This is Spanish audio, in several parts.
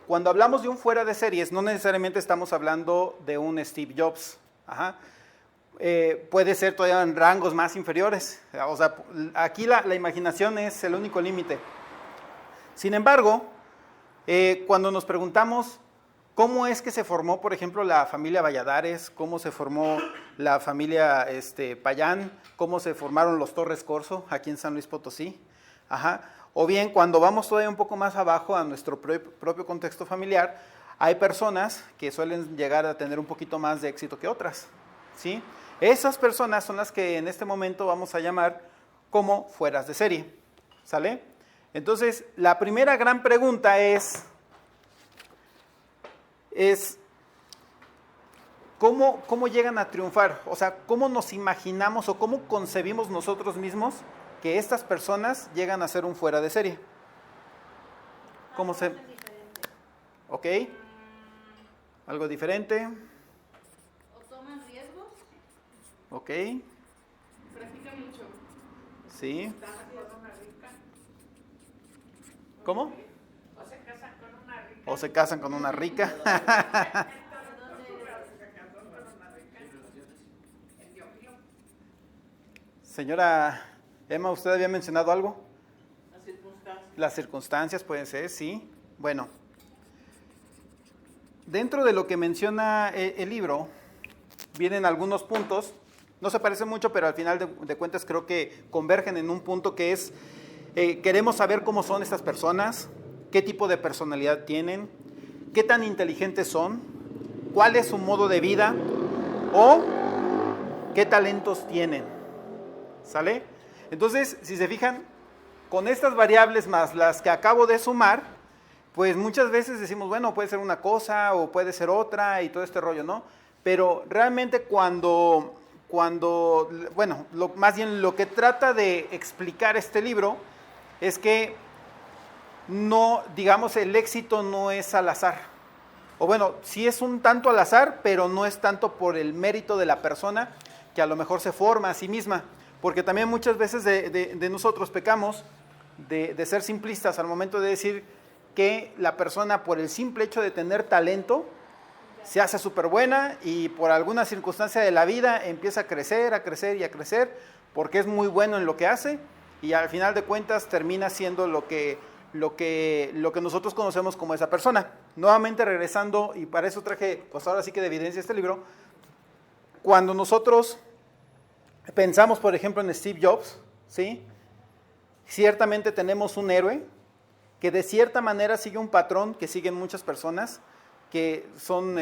cuando hablamos de un fuera de series, no necesariamente estamos hablando de un Steve Jobs. Ajá. Puede ser todavía en rangos más inferiores. O sea, aquí la imaginación es el único límite. Sin embargo, cuando nos preguntamos cómo es que se formó, por ejemplo, la familia Valladares, cómo se formó la familia Payán, cómo se formaron los Torres Corzo aquí en San Luis Potosí, ajá. O bien cuando vamos todavía un poco más abajo a nuestro propio contexto familiar, hay personas que suelen llegar a tener un poquito más de éxito que otras, ¿sí? Esas personas son las que en este momento vamos a llamar como fueras de serie, ¿sale? Entonces, la primera gran pregunta es ¿cómo llegan a triunfar? O sea, ¿cómo nos imaginamos o cómo concebimos nosotros mismos que estas personas llegan a ser un fuera de serie? ¿Cómo se...? ¿Ok? ¿Algo diferente? ¿O toman riesgos? ¿Ok? Practican mucho. Sí. ¿Se casan con una rica? ¿Cómo? ¿O se casan con una rica? ¿O se casan con una rica? Señora Emma, ¿usted había mencionado algo? Las circunstancias. Las circunstancias pueden ser, sí. Bueno, dentro de lo que menciona el libro, vienen algunos puntos, no se parecen mucho, pero al final de cuentas creo que convergen en un punto que es, queremos saber cómo son estas personas, qué tipo de personalidad tienen, qué tan inteligentes son, cuál es su modo de vida o qué talentos tienen, ¿sale? Entonces, si se fijan, con estas variables más las que acabo de sumar, pues muchas veces decimos, bueno, puede ser una cosa o puede ser otra y todo este rollo, ¿no? Pero realmente cuando bueno, más bien lo que trata de explicar este libro es que no, digamos, el éxito no es al azar. O bueno, sí es un tanto al azar, pero no es tanto por el mérito de la persona que a lo mejor se forma a sí misma. Porque también muchas veces de nosotros pecamos de ser simplistas al momento de decir que la persona por el simple hecho de tener talento se hace súper buena y por alguna circunstancia de la vida empieza a crecer y a crecer porque es muy bueno en lo que hace y al final de cuentas termina siendo lo que nosotros conocemos como esa persona. Nuevamente regresando, y para eso traje, pues ahora sí que de evidencia este libro, cuando nosotros pensamos, por ejemplo, en Steve Jobs, ¿sí? Ciertamente tenemos un héroe que de cierta manera sigue un patrón que siguen muchas personas, que son,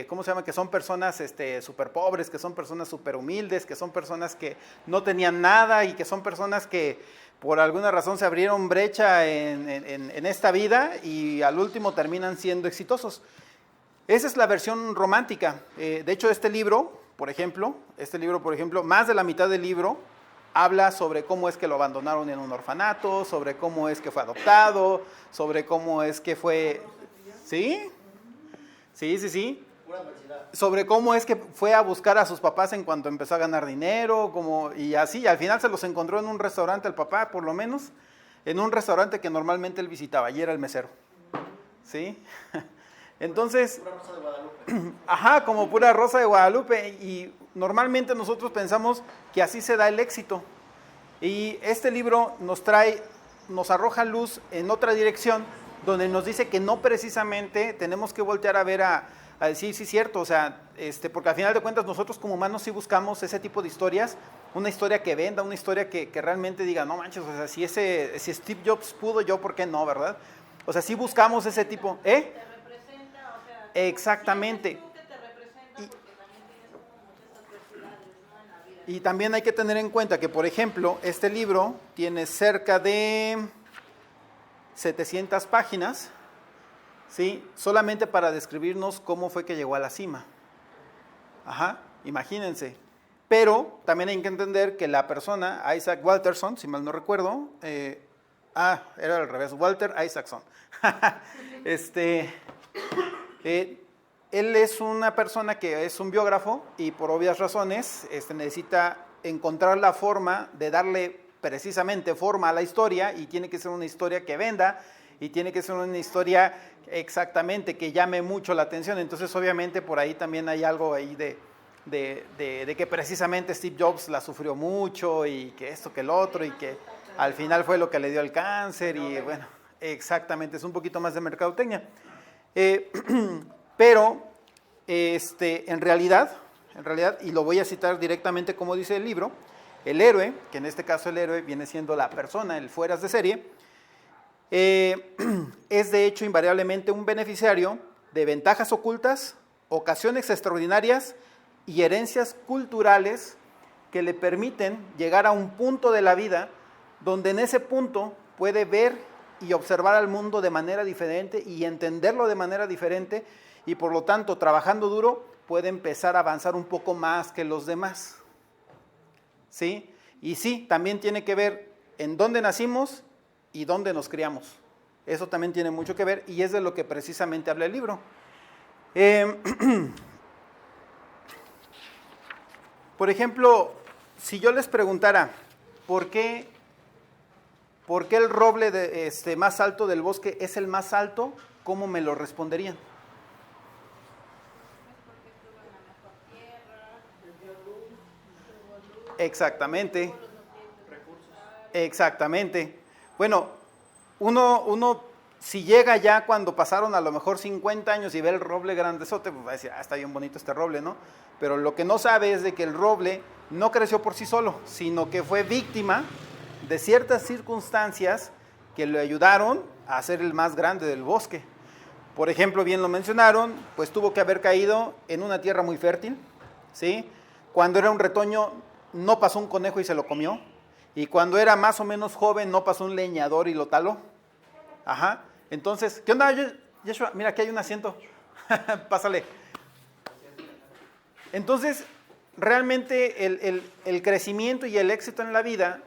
¿cómo se llama? Que son personas súper pobres, que son personas súper humildes, que son personas que no tenían nada y que son personas que por alguna razón se abrieron brecha en esta vida y al último terminan siendo exitosos. Esa es la versión romántica. De hecho, este libro, por ejemplo, más de la mitad del libro habla sobre cómo es que lo abandonaron en un orfanato, sobre cómo es que fue adoptado, sobre cómo es que fue... ¿Sí? Sí. Sobre cómo es que fue a buscar a sus papás en cuanto empezó a ganar dinero, y así, al final se los encontró en un restaurante el papá, por lo menos, en un restaurante que normalmente él visitaba, y era el mesero. ¿Sí? Entonces, pura Rosa de Guadalupe. Ajá, como pura Rosa de Guadalupe, y normalmente nosotros pensamos que así se da el éxito. Y este libro nos arroja luz en otra dirección, donde nos dice que no precisamente tenemos que voltear a ver a decir, sí, es cierto, o sea, porque al final de cuentas nosotros como humanos sí buscamos ese tipo de historias, una historia que venda, una historia que realmente diga, no manches, o sea, si Steve Jobs pudo, yo, ¿por qué no, verdad? O sea, sí buscamos ese tipo, Te representa, o sea, Exactamente. sientes tú que te representa porque también tienes como muchas adversidades, ¿no? En la vida. Y también hay que tener en cuenta que, por ejemplo, este libro tiene cerca de 700 páginas, ¿sí? Solamente para describirnos cómo fue que llegó a la cima. Ajá, imagínense. Pero también hay que entender que la persona, Isaac Walterson, si mal no recuerdo, era al revés, Walter Isaacson. Él es una persona que es un biógrafo y por obvias razones necesita encontrar la forma de darle precisamente forma a la historia y tiene que ser una historia que venda y tiene que ser una historia exactamente que llame mucho la atención. Entonces obviamente por ahí también hay algo ahí de que precisamente Steve Jobs la sufrió mucho y que esto, que el otro, y que al final fue lo que le dio el cáncer, y bueno, exactamente, es un poquito más de mercadotecnia. Pero en realidad, y lo voy a citar directamente como dice el libro, el héroe, que en este caso el héroe viene siendo la persona, el fueras de serie, es de hecho invariablemente un beneficiario de ventajas ocultas, ocasiones extraordinarias y herencias culturales que le permiten llegar a un punto de la vida donde en ese punto puede ver y observar al mundo de manera diferente y entenderlo de manera diferente, y por lo tanto, trabajando duro, puede empezar a avanzar un poco más que los demás. ¿Sí? Y sí, también tiene que ver en dónde nacimos y dónde nos criamos. Eso también tiene mucho que ver, y es de lo que precisamente habla el libro. Por ejemplo, si yo les preguntara, ¿por qué el roble más alto del bosque es el más alto? ¿Cómo me lo responderían? Exactamente. Exactamente. Bueno, uno si llega ya cuando pasaron a lo mejor 50 años y ve el roble grandezote, pues va a decir, está bien bonito este roble, ¿no? Pero lo que no sabe es de que el roble no creció por sí solo, sino que fue víctima de ciertas circunstancias que le ayudaron a ser el más grande del bosque. Por ejemplo, bien lo mencionaron, pues tuvo que haber caído en una tierra muy fértil, ¿sí? Cuando era un retoño no pasó un conejo y se lo comió, y cuando era más o menos joven no pasó un leñador y lo taló. Ajá. Entonces, ¿qué onda, Yeshua? Mira, aquí hay un asiento. Pásale. Entonces, realmente el crecimiento y el éxito en la vida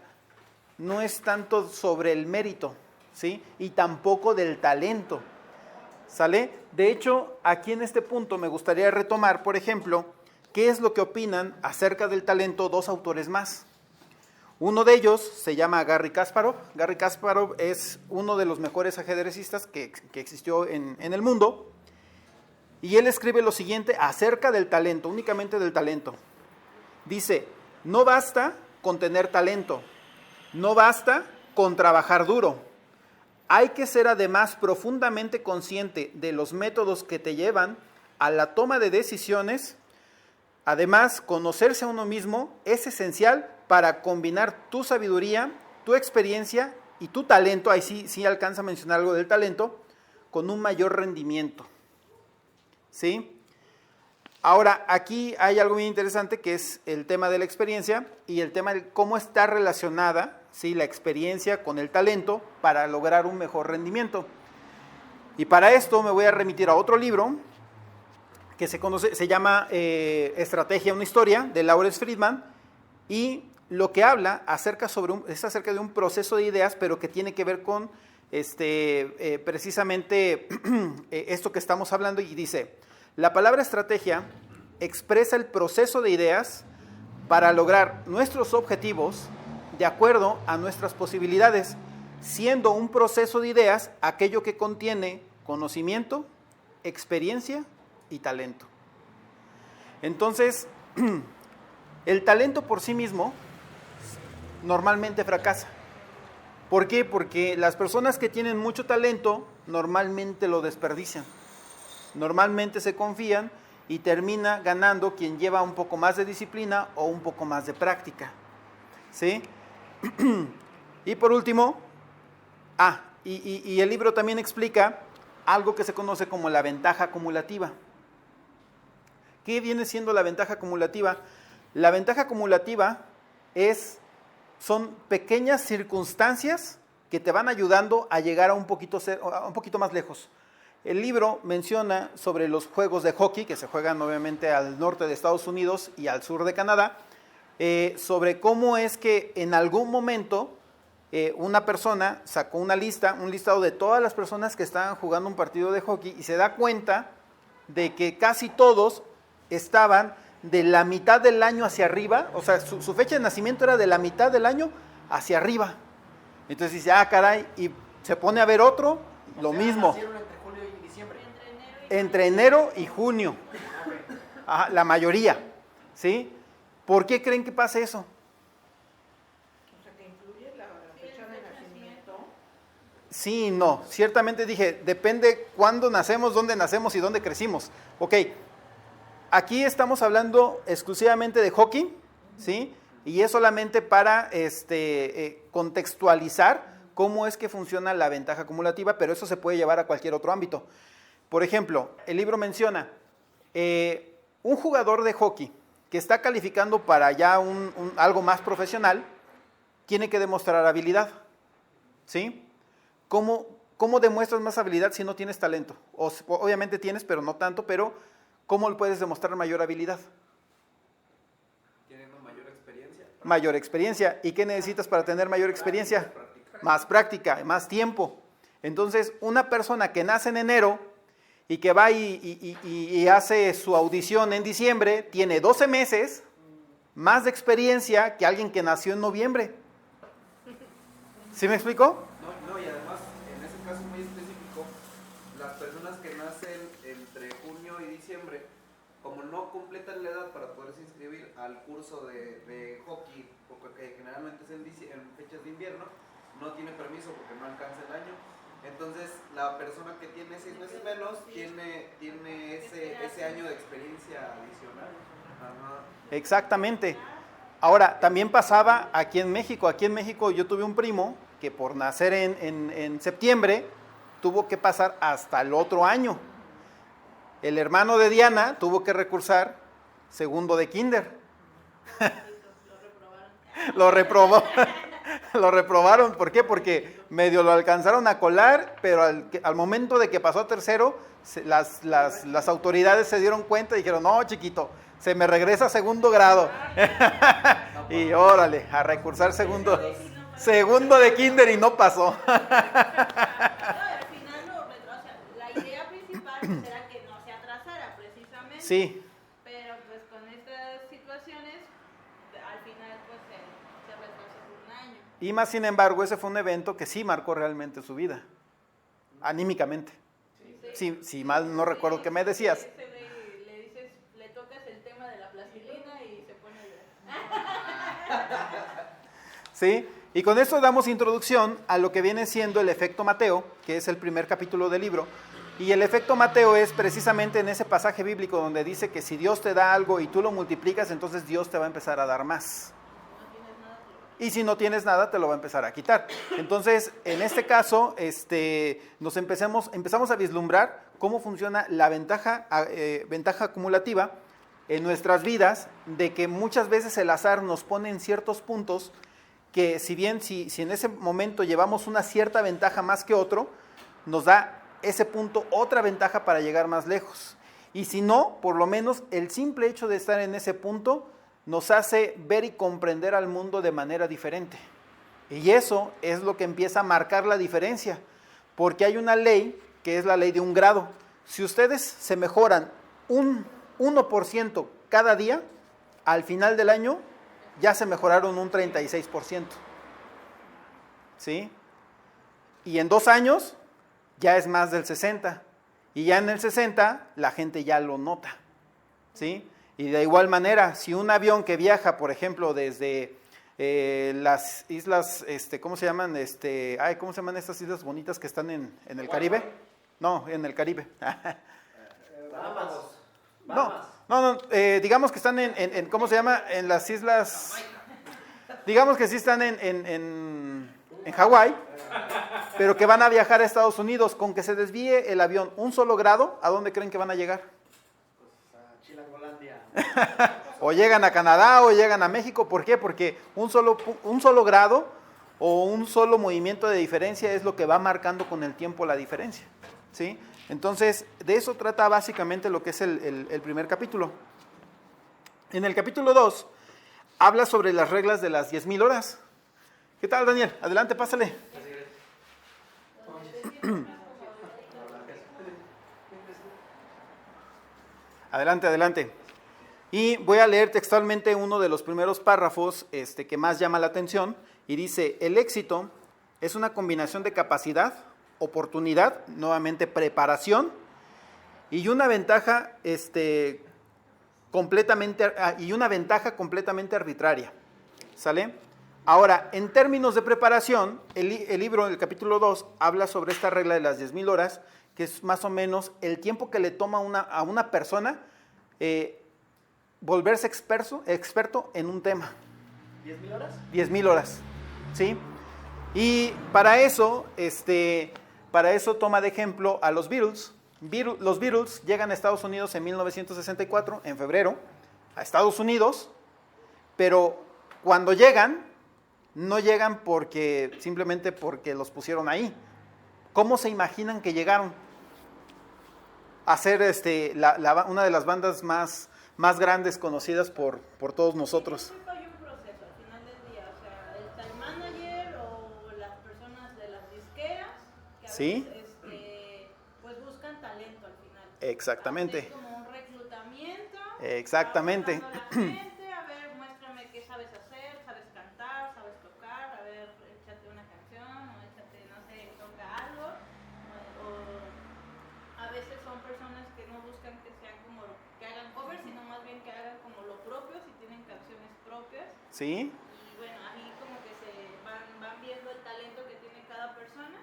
no es tanto sobre el mérito, ¿sí? Y tampoco del talento, ¿sale? De hecho, aquí en este punto me gustaría retomar, por ejemplo, qué es lo que opinan acerca del talento dos autores más. Uno de ellos se llama Garry Kasparov. Garry Kasparov es uno de los mejores ajedrecistas que existió en el mundo. Y él escribe lo siguiente acerca del talento, únicamente del talento. Dice, no basta con tener talento, no basta con trabajar duro. Hay que ser además profundamente consciente de los métodos que te llevan a la toma de decisiones. Además, conocerse a uno mismo es esencial para combinar tu sabiduría, tu experiencia y tu talento, ahí sí alcanza a mencionar algo del talento, con un mayor rendimiento. ¿Sí? Ahora, aquí hay algo muy interesante que es el tema de la experiencia y el tema de cómo está relacionada, ¿sí?, la experiencia con el talento para lograr un mejor rendimiento. Y para esto me voy a remitir a otro libro que se llama Estrategia, una historia, de Lawrence Friedman, y lo que habla es acerca de un proceso de ideas, pero que tiene que ver con precisamente esto que estamos hablando, y dice, la palabra estrategia expresa el proceso de ideas para lograr nuestros objetivos de acuerdo a nuestras posibilidades, siendo un proceso de ideas aquello que contiene conocimiento, experiencia y talento. Entonces, el talento por sí mismo normalmente fracasa. ¿Por qué? Porque las personas que tienen mucho talento normalmente lo desperdician. Normalmente se confían y termina ganando quien lleva un poco más de disciplina o un poco más de práctica. ¿Sí? Y por último, y el libro también explica algo que se conoce como la ventaja acumulativa. ¿Qué viene siendo la ventaja acumulativa? La ventaja acumulativa son pequeñas circunstancias que te van ayudando a llegar a un poquito más lejos. El libro menciona sobre los juegos de hockey que se juegan obviamente al norte de Estados Unidos y al sur de Canadá, sobre cómo es que en algún momento una persona sacó un listado de todas las personas que estaban jugando un partido de hockey, y se da cuenta de que casi todos estaban de la mitad del año hacia arriba, o sea, su fecha de nacimiento era de la mitad del año hacia arriba. Entonces dice, caray, y se pone a ver otro, Lo mismo. Nacieron entre julio y diciembre. Entre enero y junio. Ajá, la mayoría. ¿Sí? ¿Por qué creen que pase eso? O sea, que incluye la fecha de nacimiento. Sí y no. Ciertamente dije, depende cuándo nacemos, dónde nacemos y dónde crecimos. Ok, aquí estamos hablando exclusivamente de hockey, ¿sí? Y es solamente para contextualizar cómo es que funciona la ventaja acumulativa, pero eso se puede llevar a cualquier otro ámbito. Por ejemplo, el libro menciona, un jugador de hockey que está calificando para ya algo más profesional, tiene que demostrar habilidad, ¿sí? ¿Cómo demuestras más habilidad si no tienes talento? Obviamente tienes, pero no tanto, pero ¿cómo puedes demostrar mayor habilidad? Teniendo mayor experiencia. Mayor experiencia. ¿Y qué necesitas para tener mayor experiencia? Más práctica, más tiempo. Entonces, una persona que nace en enero y que va y hace su audición en diciembre, tiene 12 meses más de experiencia que alguien que nació en noviembre. ¿Sí me explicó? No, y además, en ese caso muy específico, las personas que nacen entre junio y diciembre, como no completan la edad para poderse inscribir al curso de hockey, porque generalmente es en fechas de invierno, no tiene permiso porque no alcanza el año. Entonces, la persona que tiene 6 meses menos tiene ese año de experiencia adicional. Ajá. Exactamente. Ahora, también pasaba aquí en México. Aquí en México yo tuve un primo que por nacer en septiembre tuvo que pasar hasta el otro año. El hermano de Diana tuvo que recursar segundo de kinder. Lo reprobó. Lo reprobaron. ¿Por qué? Porque medio lo alcanzaron a colar, pero al momento de que pasó a tercero, las autoridades se dieron cuenta y dijeron, no, chiquito, se me regresa a segundo grado. Y órale, a recursar segundo de kinder y no pasó. Al final la idea principal pues, era que no se atrasara precisamente. Sí. Pero pues con estas situaciones, al final pues se retrasó por un año. Y más sin embargo, ese fue un evento que sí marcó realmente su vida, anímicamente. Sí, si mal no recuerdo qué me decías. Le dices, le tocas el tema de la plastilina y se pone a ¿Sí? Y con esto damos introducción a lo que viene siendo el efecto Mateo, que es el primer capítulo del libro. Y el efecto Mateo es precisamente en ese pasaje bíblico donde dice que si Dios te da algo y tú lo multiplicas, entonces Dios te va a empezar a dar más. Y si no tienes nada, te lo va a empezar a quitar. Entonces, en este caso, empezamos a vislumbrar cómo funciona la ventaja acumulativa en nuestras vidas, de que muchas veces el azar nos pone en ciertos puntos que si en ese momento llevamos una cierta ventaja más que otro, nos da ese punto otra ventaja para llegar más lejos. Y si no, por lo menos el simple hecho de estar en ese punto nos hace ver y comprender al mundo de manera diferente. Y eso es lo que empieza a marcar la diferencia, porque hay una ley que es la ley de un grado. Si ustedes se mejoran un 1% cada día, al final del año ya se mejoraron un 36%. ¿Sí? Y en 2 años ya es más del 60%. Y ya en el 60% la gente ya lo nota. ¿Sí? Y de igual manera, si un avión que viaja, por ejemplo, desde las islas, ¿cómo se llaman? ¿Cómo se llaman estas islas bonitas que están en el Caribe? No, en el Caribe. No, digamos que están ¿cómo se llama? En las islas, digamos que sí están en Hawái, pero que van a viajar a Estados Unidos. Con que se desvíe el avión un solo grado, ¿a dónde creen que van a llegar? Chilangolandia. O llegan a Canadá o llegan a México. ¿Por qué? Porque un solo grado o un solo movimiento de diferencia es lo que va marcando con el tiempo la diferencia. ¿Sí? Entonces, de eso trata básicamente lo que es el primer capítulo. En el capítulo 2, habla sobre las reglas de las 10,000 horas. ¿Qué tal, Daniel? Adelante, pásale. Adelante. Y voy a leer textualmente uno de los primeros párrafos que más llama la atención, y dice: el éxito es una combinación de capacidad, oportunidad, nuevamente preparación, y una ventaja completamente arbitraria. ¿Sale? Ahora, en términos de preparación, el libro, el capítulo 2, habla sobre esta regla de las 10,000 horas, que es más o menos el tiempo que le toma a una persona volverse experto en un tema. ¿10,000 horas? 10,000 horas, ¿sí? Y para eso toma de ejemplo a los Beatles. Los Beatles llegan a Estados Unidos en 1964, en febrero, a Estados Unidos, pero cuando llegan, no llegan simplemente porque los pusieron ahí. ¿Cómo se imaginan que llegaron a ser una de las bandas más grandes conocidas por todos nosotros? Siempre hay un proceso al final del día, o sea, está el manager o las personas de las disqueras que a ¿Sí? veces pues buscan talento al final. Exactamente. Es como un reclutamiento. Exactamente. A ver, muéstrame qué sabes hacer, sabes cantar, sabes tocar, a ver, échate una canción o échate, no sé, toca algo. O a veces son personas que no buscan que sean como que hagan covers, sino más bien que hagan como lo propio, si tienen canciones propias. ¿Sí? Y bueno, ahí como que se van viendo el talento que tiene cada persona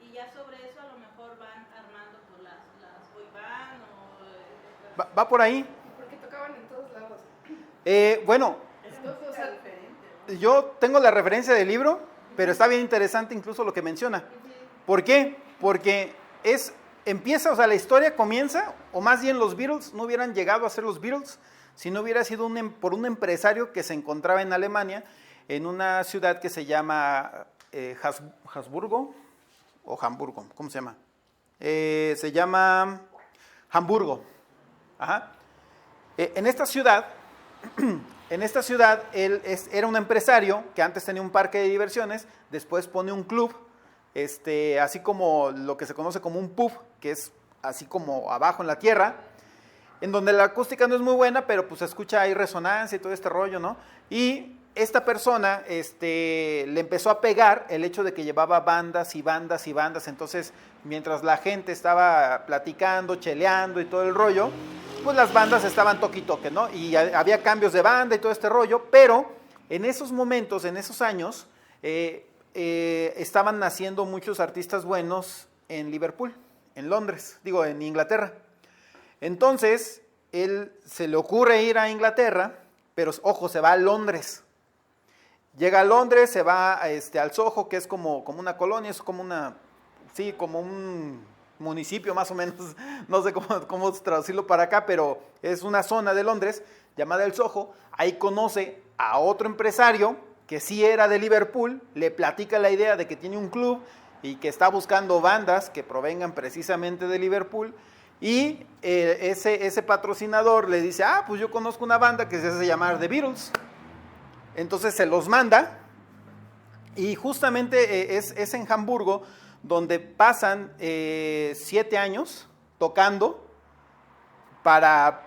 y ya sobre eso a lo mejor van armando pues, las boy band o... Va por ahí. ¿Por qué tocaban en todos lados? Bueno, Entonces, o sea, diferente. yo tengo la referencia del libro, pero está bien interesante incluso lo que menciona. ¿Por qué? Porque empieza, o sea, la historia comienza, o más bien los Beatles no hubieran llegado a ser los Beatles si no hubiera sido por un empresario que se encontraba en Alemania, en una ciudad que se llama Habsburgo, o Hamburgo, ¿cómo se llama? Se llama Hamburgo. Ajá. En esta ciudad, él era un empresario que antes tenía un parque de diversiones, después pone un club, así como lo que se conoce como un pub, que es así como abajo en la tierra, en donde la acústica no es muy buena, pero pues se escucha ahí resonancia y todo este rollo, ¿no? Y esta persona le empezó a pegar el hecho de que llevaba bandas y bandas y bandas, entonces mientras la gente estaba platicando, cheleando y todo el rollo, pues las bandas estaban toque y toque, ¿no? Y había cambios de banda y todo este rollo, pero en esos momentos, en esos años, estaban naciendo muchos artistas buenos en Liverpool, en Londres, en Inglaterra. Entonces, él se le ocurre ir a Inglaterra, pero ojo, se va a Londres. Llega a Londres, se va al Soho, que es como una colonia, es como como un municipio más o menos, no sé cómo traducirlo para acá, pero es una zona de Londres llamada el Soho. Ahí conoce a otro empresario que sí era de Liverpool, le platica la idea de que tiene un club y que está buscando bandas que provengan precisamente de Liverpool, y ese patrocinador le dice, pues yo conozco una banda que se hace llamar The Beatles. Entonces se los manda, y justamente es en Hamburgo donde pasan 7 años tocando para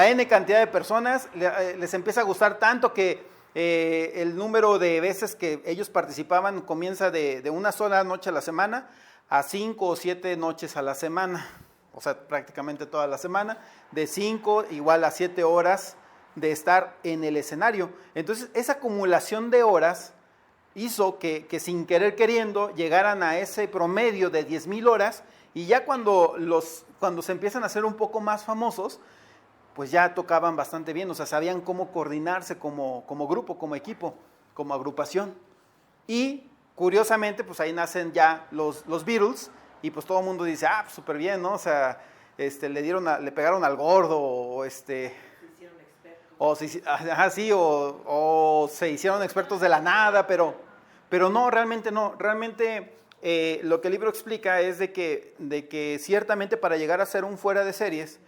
N cantidad de personas. Les empieza a gustar tanto que el número de veces que ellos participaban comienza de una sola noche a la semana a 5 o 7 noches a la semana, o sea, prácticamente toda la semana, de 5 igual a 7 horas de estar en el escenario. Entonces, esa acumulación de horas hizo que sin querer queriendo llegaran a ese promedio de 10,000 horas, y ya cuando se empiezan a hacer un poco más famosos, pues ya tocaban bastante bien, o sea, sabían cómo coordinarse como grupo, como equipo, como agrupación. Y curiosamente, pues ahí nacen ya los Beatles, y pues todo el mundo dice, pues súper bien, ¿no? O sea, le pegaron al gordo, o se hicieron expertos de la nada, pero no, realmente no. Realmente lo que el libro explica es de que ciertamente para llegar a ser un fuera de series,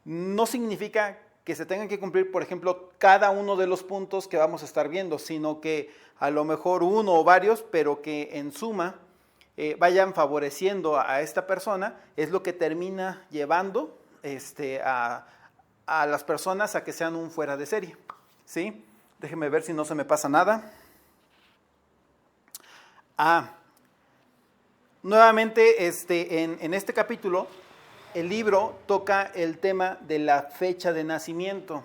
no significa que se tengan que cumplir, por ejemplo, cada uno de los puntos que vamos a estar viendo, sino que a lo mejor uno o varios, pero que en suma vayan favoreciendo a esta persona, es lo que termina llevando a las personas a que sean un fuera de serie, ¿sí? Déjenme ver si no se me pasa nada. nuevamente, en este capítulo, el libro toca el tema de la fecha de nacimiento.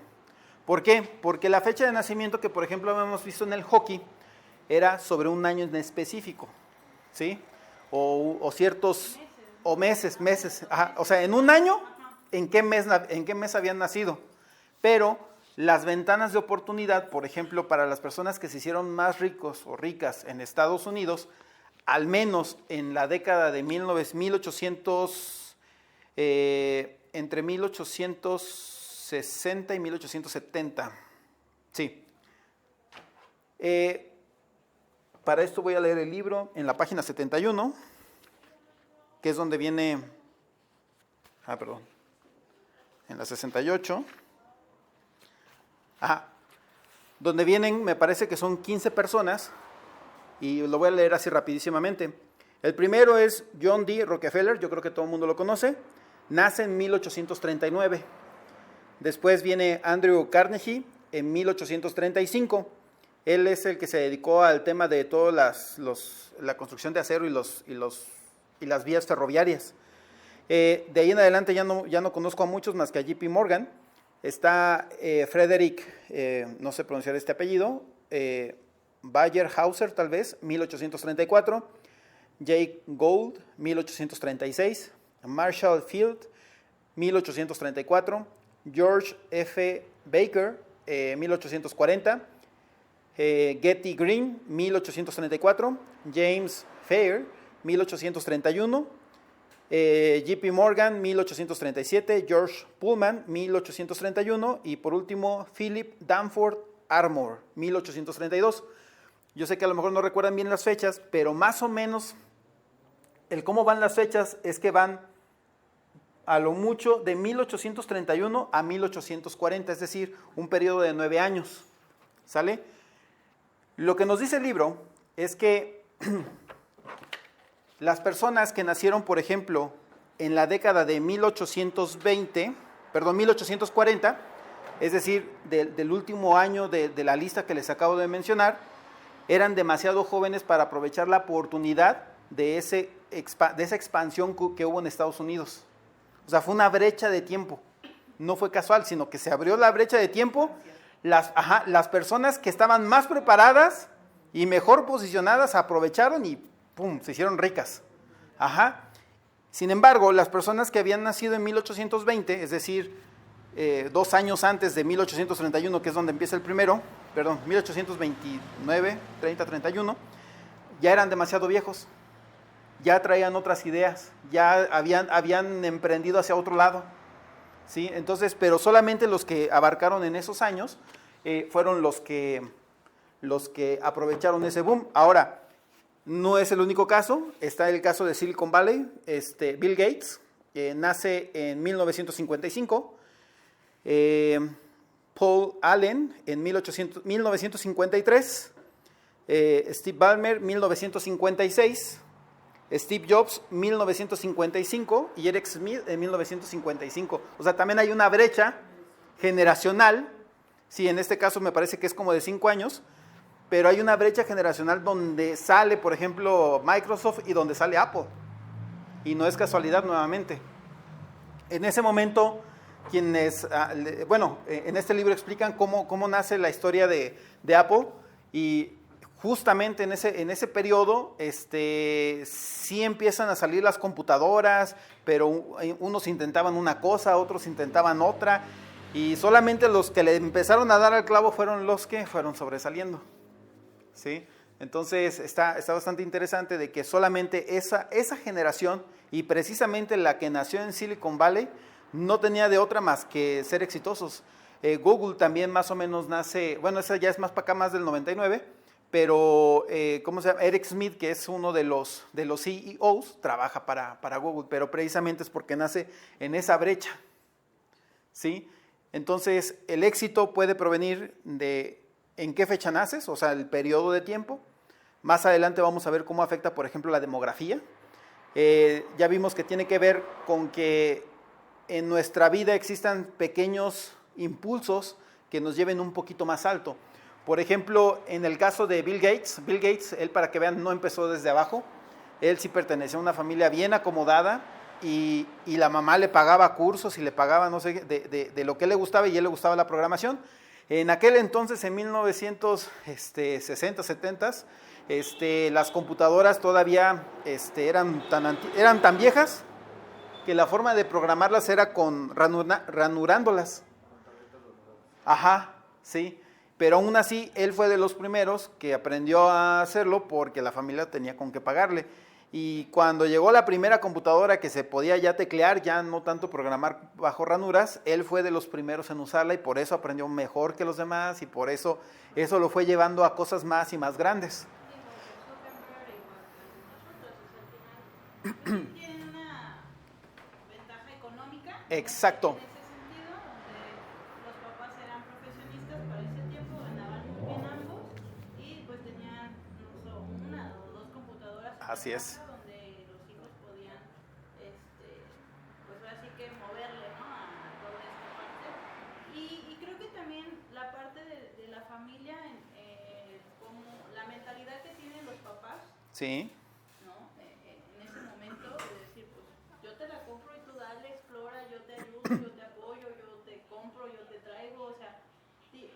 ¿Por qué? Porque la fecha de nacimiento que, por ejemplo, hemos visto en el hockey, era sobre un año en específico, ¿sí? O ciertos, o meses, ajá. O sea, en un año, ¿en qué mes habían nacido? Pero las ventanas de oportunidad, por ejemplo, para las personas que se hicieron más ricos o ricas en Estados Unidos, al menos en la década de 1800, entre 1860 y 1870. Sí. Para esto voy a leer el libro en la página 71, que es donde viene, en la 68, donde vienen, me parece que son 15 personas, y lo voy a leer así rapidísimamente. El primero es John D. Rockefeller, yo creo que todo el mundo lo conoce, nace en 1839. Después viene Andrew Carnegie en 1835. Él es el que se dedicó al tema de toda la construcción de acero y las vías ferroviarias. De ahí en adelante ya no conozco a muchos más que a JP Morgan. Está Frederick, no sé pronunciar este apellido, Bayer Hauser tal vez, 1834. Jake Gould, 1836. Marshall Field, 1834. George F. Baker, 1840. Getty Green, 1834, James Fair, 1831, JP Morgan, 1837, George Pullman, 1831, y por último, Philip Danforth Armour, 1832. Yo sé que a lo mejor no recuerdan bien las fechas, pero más o menos el cómo van las fechas es que van a lo mucho de 1831 a 1840, es decir, un periodo de 9 años, ¿sale? Lo que nos dice el libro es que las personas que nacieron, por ejemplo, en la década de 1840, es decir, del último año de la lista que les acabo de mencionar, eran demasiado jóvenes para aprovechar la oportunidad de esa expansión que hubo en Estados Unidos. O sea, fue una brecha de tiempo, no fue casual, sino que se abrió la brecha de tiempo. Las personas que estaban más preparadas y mejor posicionadas aprovecharon y ¡pum!, se hicieron ricas. Sin embargo, las personas que habían nacido en 1820, es decir, 2 años antes de 1831, que es donde empieza el primero, 1829, 30, 31, ya eran demasiado viejos, ya traían otras ideas, ya habían emprendido hacia otro lado. ¿Sí? Entonces, pero solamente los que abarcaron en esos años fueron los que aprovecharon ese boom. Ahora, no es el único caso, está el caso de Silicon Valley. Bill Gates nace en 1955, Paul Allen en 1953, Steve Ballmer 1956, Steve Jobs, 1955, y Eric Schmidt en 1955. O sea, también hay una brecha generacional, sí, en este caso me parece que es como de 5 años, pero hay una brecha generacional donde sale, por ejemplo, Microsoft y donde sale Apple. Y no es casualidad nuevamente. En ese momento, en este libro explican cómo nace la historia de Apple, y justamente en ese periodo sí empiezan a salir las computadoras, pero unos intentaban una cosa, otros intentaban otra, y solamente los que le empezaron a dar al clavo fueron los que fueron sobresaliendo. ¿Sí? Entonces está bastante interesante de que solamente esa generación, y precisamente la que nació en Silicon Valley, no tenía de otra más que ser exitosos. Google también más o menos nace, bueno, esa ya es más para acá, más del 99, pero Eric Schmidt, que es uno de los CEOs, trabaja para Google, pero precisamente es porque nace en esa brecha. ¿Sí? Entonces, el éxito puede provenir de en qué fecha naces, o sea, el periodo de tiempo. Más adelante vamos a ver cómo afecta, por ejemplo, la demografía. Ya vimos que tiene que ver con que en nuestra vida existan pequeños impulsos que nos lleven un poquito más alto. Por ejemplo, en el caso de Bill Gates, él, para que vean, no empezó desde abajo, Él sí pertenecía a una familia bien acomodada y la mamá le pagaba cursos y le pagaba, no sé, de lo que le gustaba y a él le gustaba la programación. En aquel entonces, en 1960, 70, las computadoras todavía eran tan viejas que la forma de programarlas era ranurándolas. Ajá, sí. Pero aún así, él fue de los primeros que aprendió a hacerlo porque la familia tenía con qué pagarle. Y cuando llegó la primera computadora que se podía ya teclear, ya no tanto programar bajo ranuras, él fue de los primeros en usarla y por eso aprendió mejor que los demás y por eso lo fue llevando a cosas más y más grandes. Tienen una ventaja económica. Exacto. En ese sentido, donde los papás eran profesionistas para ese tiempo, ganaban muy bien ambos y pues tenían no solo una o dos computadoras en Así la es. casa donde los hijos podían, pues así que moverle, ¿no? A toda esta parte. Y creo que también la parte de la familia, como la mentalidad que tienen los papás. Sí. En ese momento de decir, pues yo te la compro y tú dale, explora, yo te ayudo, yo te apoyo, yo te compro, yo te traigo, o sea, sí,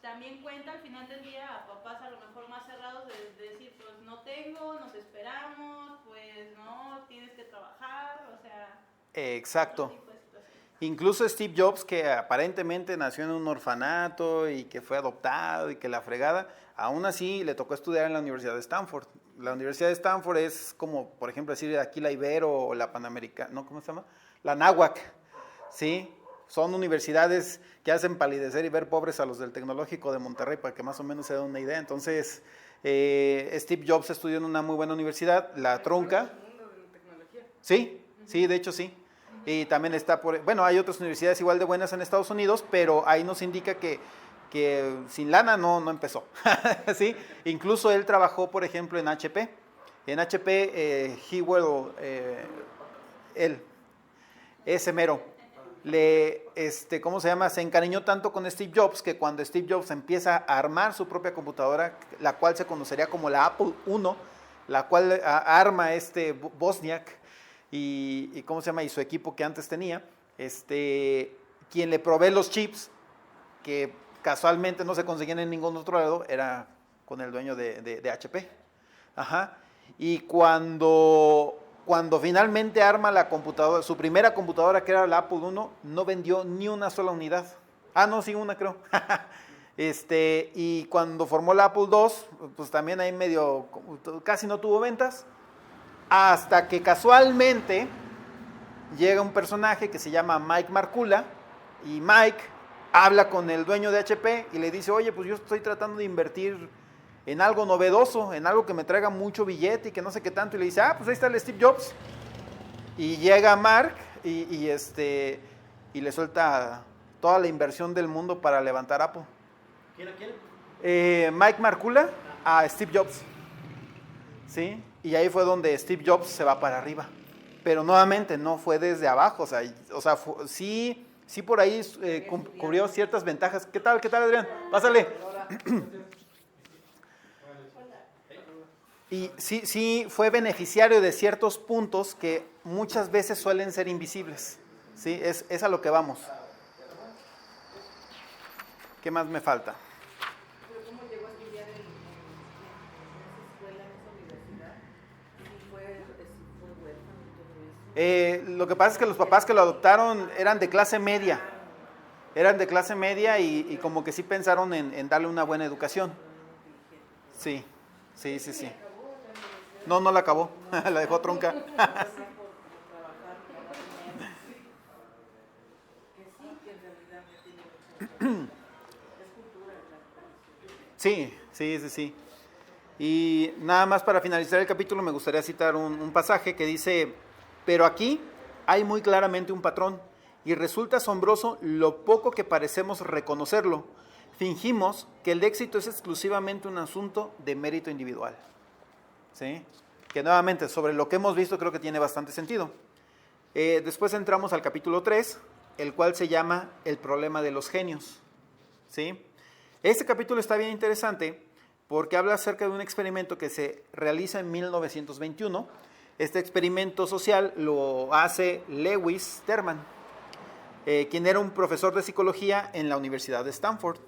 también cuenta al final del día a papás a lo mejor más cerrados de decir, pues no tengo, nos esperamos, pues no, tienes que trabajar, o sea. Exacto. Incluso Steve Jobs, que aparentemente nació en un orfanato y que fue adoptado y que la fregada, aún así le tocó estudiar en la Universidad de Stanford. La Universidad de Stanford es como, por ejemplo, decir aquí la Ibero o la Panamericana, ¿no? ¿Cómo se llama? La Náhuac, ¿sí? Son universidades que hacen palidecer y ver pobres a los del Tecnológico de Monterrey, para que más o menos se den una idea. Entonces, Steve Jobs estudió en una muy buena universidad, la Trunca. Sí, sí, de hecho sí. Y también está hay otras universidades igual de buenas en Estados Unidos, pero ahí nos indica que sin lana no empezó. ¿Sí? Incluso él trabajó, por ejemplo, en HP. En HP, ese mero, ¿cómo se llama? Se encariñó tanto con Steve Jobs que cuando Steve Jobs empieza a armar su propia computadora, la cual se conocería como la Apple I, la cual arma Wozniak, y ¿cómo se llama? Y su equipo que antes tenía, quien le provee los chips, que casualmente no se conseguían en ningún otro lado, era con el dueño de HP. Ajá. Y cuando finalmente arma la computadora, su primera computadora, que era la Apple I, no vendió ni una sola unidad. No, sí, una creo. Y cuando formó la Apple II, pues también ahí casi no tuvo ventas. Hasta que casualmente llega un personaje que se llama Mike Markula, y Mike habla con el dueño de HP y le dice, oye, pues yo estoy tratando de invertir en algo novedoso, en algo que me traiga mucho billete y que no sé qué tanto. Y le dice, pues ahí está el Steve Jobs. Y llega Mark y le suelta toda la inversión del mundo para levantar Apple. ¿Quién? Mike Markula a Steve Jobs. ¿Sí? Y ahí fue donde Steve Jobs se va para arriba. Pero nuevamente no fue desde abajo, o sea sí por ahí cubrió ciertas ventajas. ¿Qué tal, Adrián? Pásale. Y sí fue beneficiario de ciertos puntos que muchas veces suelen ser invisibles. ¿Sí? Es a lo que vamos. ¿Qué más me falta? ¿Pero cómo llegó a estudiar en esa escuela, en esa universidad? ¿Si fue huérfano y todo eso? Lo que pasa es que los papás que lo adoptaron eran de clase media. Eran de clase media y como que sí pensaron en darle una buena educación. Sí. No la acabó. La dejó trunca. Sí. Y nada más para finalizar el capítulo me gustaría citar un pasaje que dice, pero aquí hay muy claramente un patrón y resulta asombroso lo poco que parecemos reconocerlo. Fingimos que el éxito es exclusivamente un asunto de mérito individual. ¿Sí? Que nuevamente sobre lo que hemos visto creo que tiene bastante sentido. Después entramos al capítulo 3, el cual se llama El problema de los genios. ¿Sí? Este capítulo está bien interesante porque habla acerca de un experimento que se realiza en 1921. Este experimento social lo hace Lewis Terman, quien era un profesor de psicología en la Universidad de Stanford,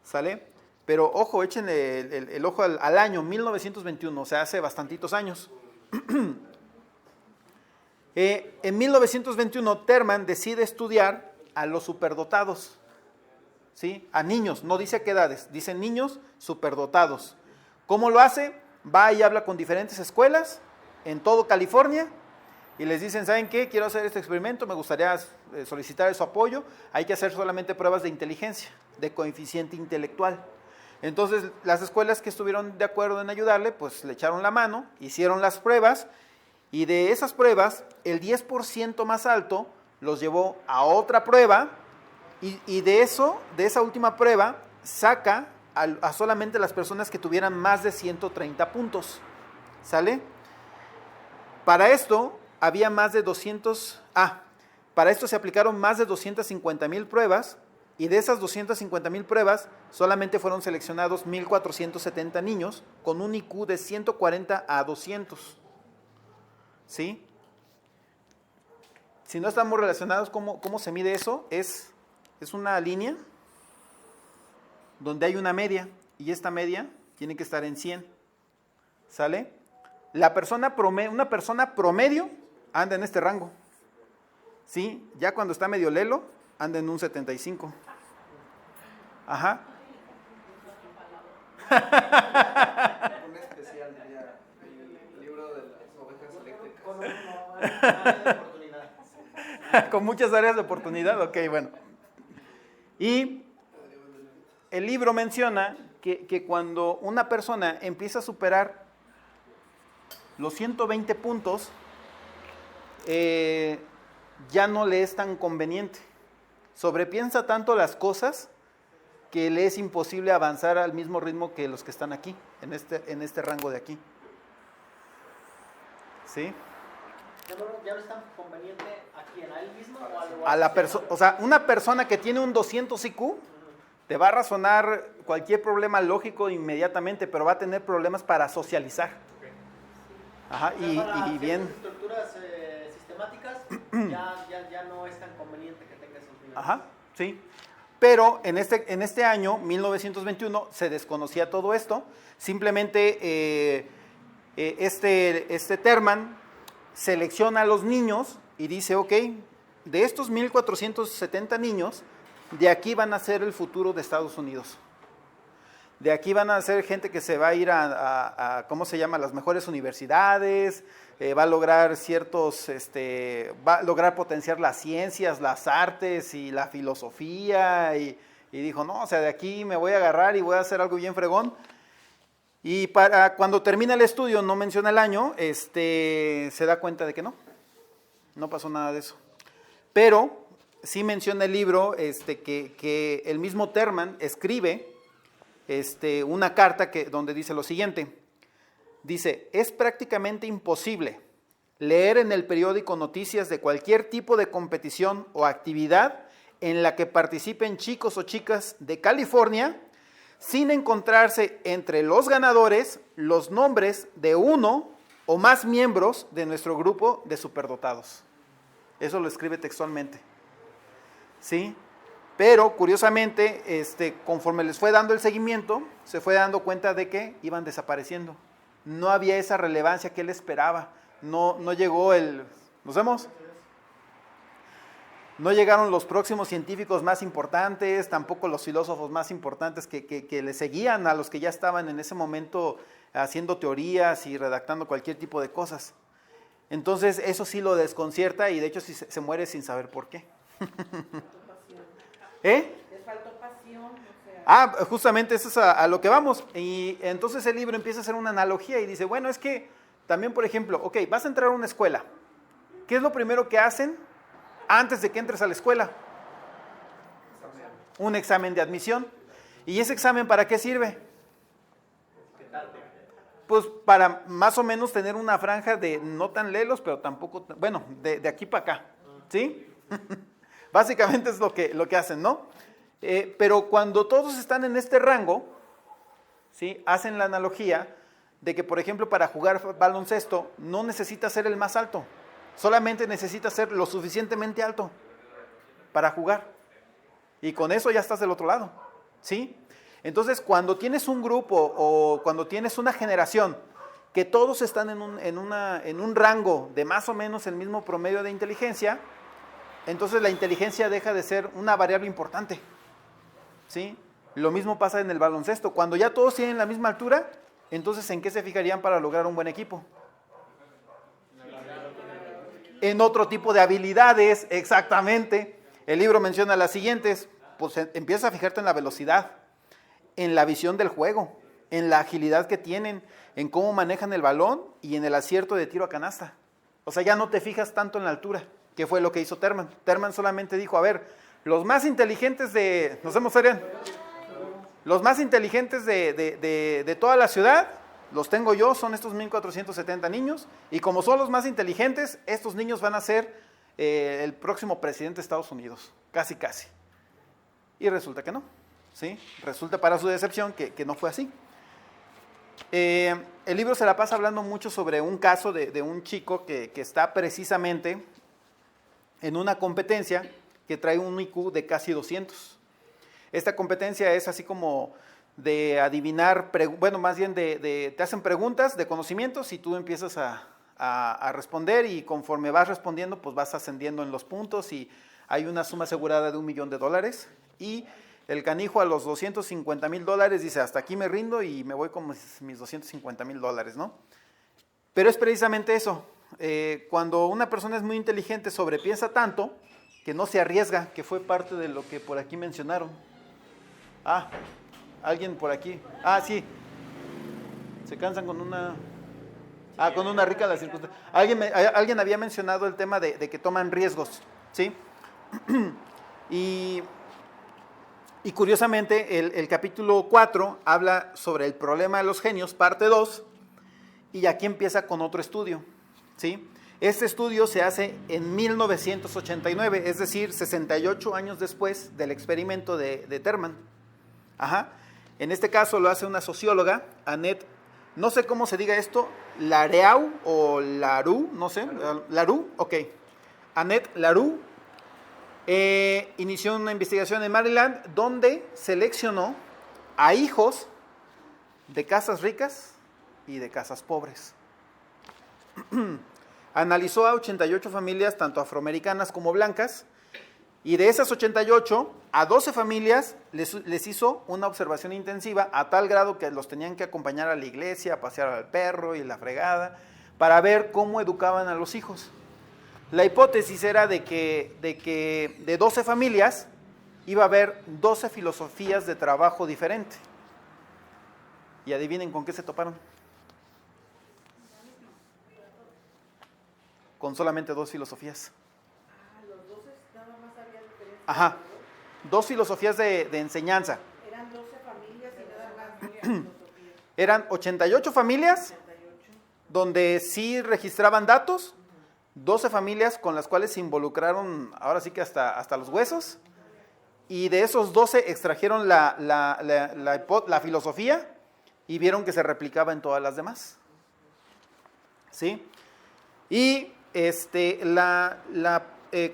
¿sale? Pero ojo, echen el ojo al año 1921, o sea, hace bastantitos años. En 1921, Terman decide estudiar a los superdotados, ¿sí? A niños, no dice a qué edades, dice niños superdotados. ¿Cómo lo hace? Va y habla con diferentes escuelas en todo California y les dicen, ¿saben qué? Quiero hacer este experimento, me gustaría solicitar su apoyo. Hay que hacer solamente pruebas de inteligencia, de coeficiente intelectual. Entonces, las escuelas que estuvieron de acuerdo en ayudarle, pues le echaron la mano, hicieron las pruebas, y de esas pruebas, el 10% más alto los llevó a otra prueba, y de esa última prueba, saca a solamente las personas que tuvieran más de 130 puntos, ¿sale? Para esto, había más de para esto se aplicaron más de 250,000 pruebas, y de esas 250,000 pruebas, solamente fueron seleccionados 1,470 niños con un IQ de 140 a 200. ¿Sí? Si no estamos relacionados, ¿cómo se mide eso? Es una línea donde hay una media, y esta media tiene que estar en 100. ¿Sale? Una persona promedio anda en este rango. ¿Sí? Ya cuando está medio lelo, anda en un 75. Ajá. Un especial, diría, el libro de las ovejas eléctricas. Con área de oportunidad. Con muchas áreas de oportunidad, ok, bueno. Y el libro menciona que cuando una persona empieza a superar los 120 puntos, ya no le es tan conveniente. Sobrepiensa tanto las cosas que le es imposible avanzar al mismo ritmo que los que están aquí, en este rango de aquí. ¿Sí? ¿Ya no es tan conveniente aquí en él mismo o A la persona, o sea, una persona que tiene un 200 IQ te va a razonar cualquier problema lógico inmediatamente, pero va a tener problemas para socializar. Ajá, y bien. Estructuras sistemáticas ya no es tan conveniente que tenga esos niveles. Ajá, sí. Pero en este año, 1921, se desconocía todo esto. Simplemente este Terman selecciona a los niños y dice, ok, de estos 1,470 niños, de aquí van a ser el futuro de Estados Unidos. De aquí van a ser gente que se va a ir a ¿cómo se llama?, las mejores universidades, va a lograr va a lograr potenciar las ciencias, las artes y la filosofía, y dijo, no, o sea, de aquí me voy a agarrar y voy a hacer algo bien fregón. Y cuando termina el estudio, no menciona el año, se da cuenta de que no pasó nada de eso. Pero sí menciona el libro que el mismo Terman escribe una carta donde dice lo siguiente. Dice, es prácticamente imposible leer en el periódico noticias de cualquier tipo de competición o actividad en la que participen chicos o chicas de California sin encontrarse entre los ganadores los nombres de uno o más miembros de nuestro grupo de superdotados. Eso lo escribe textualmente. ¿Sí? Pero, curiosamente, conforme les fue dando el seguimiento, se fue dando cuenta de que iban desapareciendo. No había esa relevancia que él esperaba. No llegó ¿nos vemos? No llegaron los próximos científicos más importantes, tampoco los filósofos más importantes que le seguían a los que ya estaban en ese momento haciendo teorías y redactando cualquier tipo de cosas. Entonces, eso sí lo desconcierta y de hecho sí se muere sin saber por qué. ¿Eh? Les faltó pasión, o sea. Justamente eso es a lo que vamos. Y entonces el libro empieza a hacer una analogía y dice, bueno, es que también, por ejemplo, ok, vas a entrar a una escuela. ¿Qué es lo primero que hacen antes de que entres a la escuela? Un examen de admisión. ¿Y ese examen para qué sirve? Pues para más o menos tener una franja de no tan lelos, pero tampoco, bueno, de aquí para acá. ¿Sí? Básicamente es lo que hacen, ¿no? Pero cuando todos están en este rango, ¿sí? Hacen la analogía de que, por ejemplo, para jugar baloncesto no necesitas ser el más alto, solamente necesitas ser lo suficientemente alto para jugar. Y con eso ya estás del otro lado, ¿sí? Entonces, cuando tienes un grupo o cuando tienes una generación que todos están en un rango de más o menos el mismo promedio de inteligencia, entonces la inteligencia deja de ser una variable importante, ¿sí? Lo mismo pasa en el baloncesto. Cuando ya todos tienen la misma altura, entonces ¿en qué se fijarían para lograr un buen equipo? En otro tipo de habilidades, exactamente. El libro menciona las siguientes, pues empieza a fijarte en la velocidad, en la visión del juego, en la agilidad que tienen, en cómo manejan el balón y en el acierto de tiro a canasta. O sea, ya no te fijas tanto en la altura, que fue lo que hizo Terman. Terman solamente dijo, a ver, los más inteligentes de... ¿Nos vemos, Arián? Los más inteligentes de toda la ciudad, los tengo yo, son estos 1470 niños, y como son los más inteligentes, estos niños van a ser el próximo presidente de Estados Unidos, casi casi. Y resulta que no, ¿sí? Resulta para su decepción que no fue así. El libro se la pasa hablando mucho sobre un caso de un chico que está precisamente en una competencia que trae un IQ de casi 200. Esta competencia es así como de adivinar, bueno, más bien te hacen preguntas de conocimientos y tú empiezas a responder, y conforme vas respondiendo, pues vas ascendiendo en los puntos y hay una suma asegurada de $1,000,000 y el canijo a los $250,000 dice, hasta aquí me rindo y me voy con mis $250,000, ¿no? Pero es precisamente eso, cuando una persona es muy inteligente, sobrepiensa tanto que no se arriesga, que fue parte de lo que por aquí mencionaron. Ah, alguien por aquí. Ah, sí. Se cansan con una... Ah, con una rica la circunstancia. Alguien había mencionado el tema de que toman riesgos, ¿sí? Y curiosamente, el capítulo 4 habla sobre el problema de los genios, parte 2, y aquí empieza con otro estudio, ¿sí? Este estudio se hace en 1989, es decir, 68 años después del experimento de Terman. Ajá. En este caso lo hace una socióloga, Annette, no sé cómo se diga esto, Lareau o Larue, no sé, Larue, ok. Annette Larue inició una investigación en Maryland donde seleccionó a hijos de casas ricas y de casas pobres. Analizó a 88 familias, tanto afroamericanas como blancas, y de esas 88, a 12 familias les hizo una observación intensiva a tal grado que los tenían que acompañar a la iglesia, a pasear al perro y la fregada, para ver cómo educaban a los hijos. La hipótesis era de que de 12 familias iba a haber 12 filosofías de trabajo diferentes. Y adivinen con qué se toparon. Con solamente 2 filosofías. Los 12 nada más había diferencia. Ajá, 2 filosofías de enseñanza. Eran 12 familias y nada más filosofías. Eran 88 familias 88. donde sí registraban datos, 12 familias con las cuales se involucraron ahora sí que hasta los huesos, y de esos 12 extrajeron la filosofía y vieron que se replicaba en todas las demás. ¿Sí? Y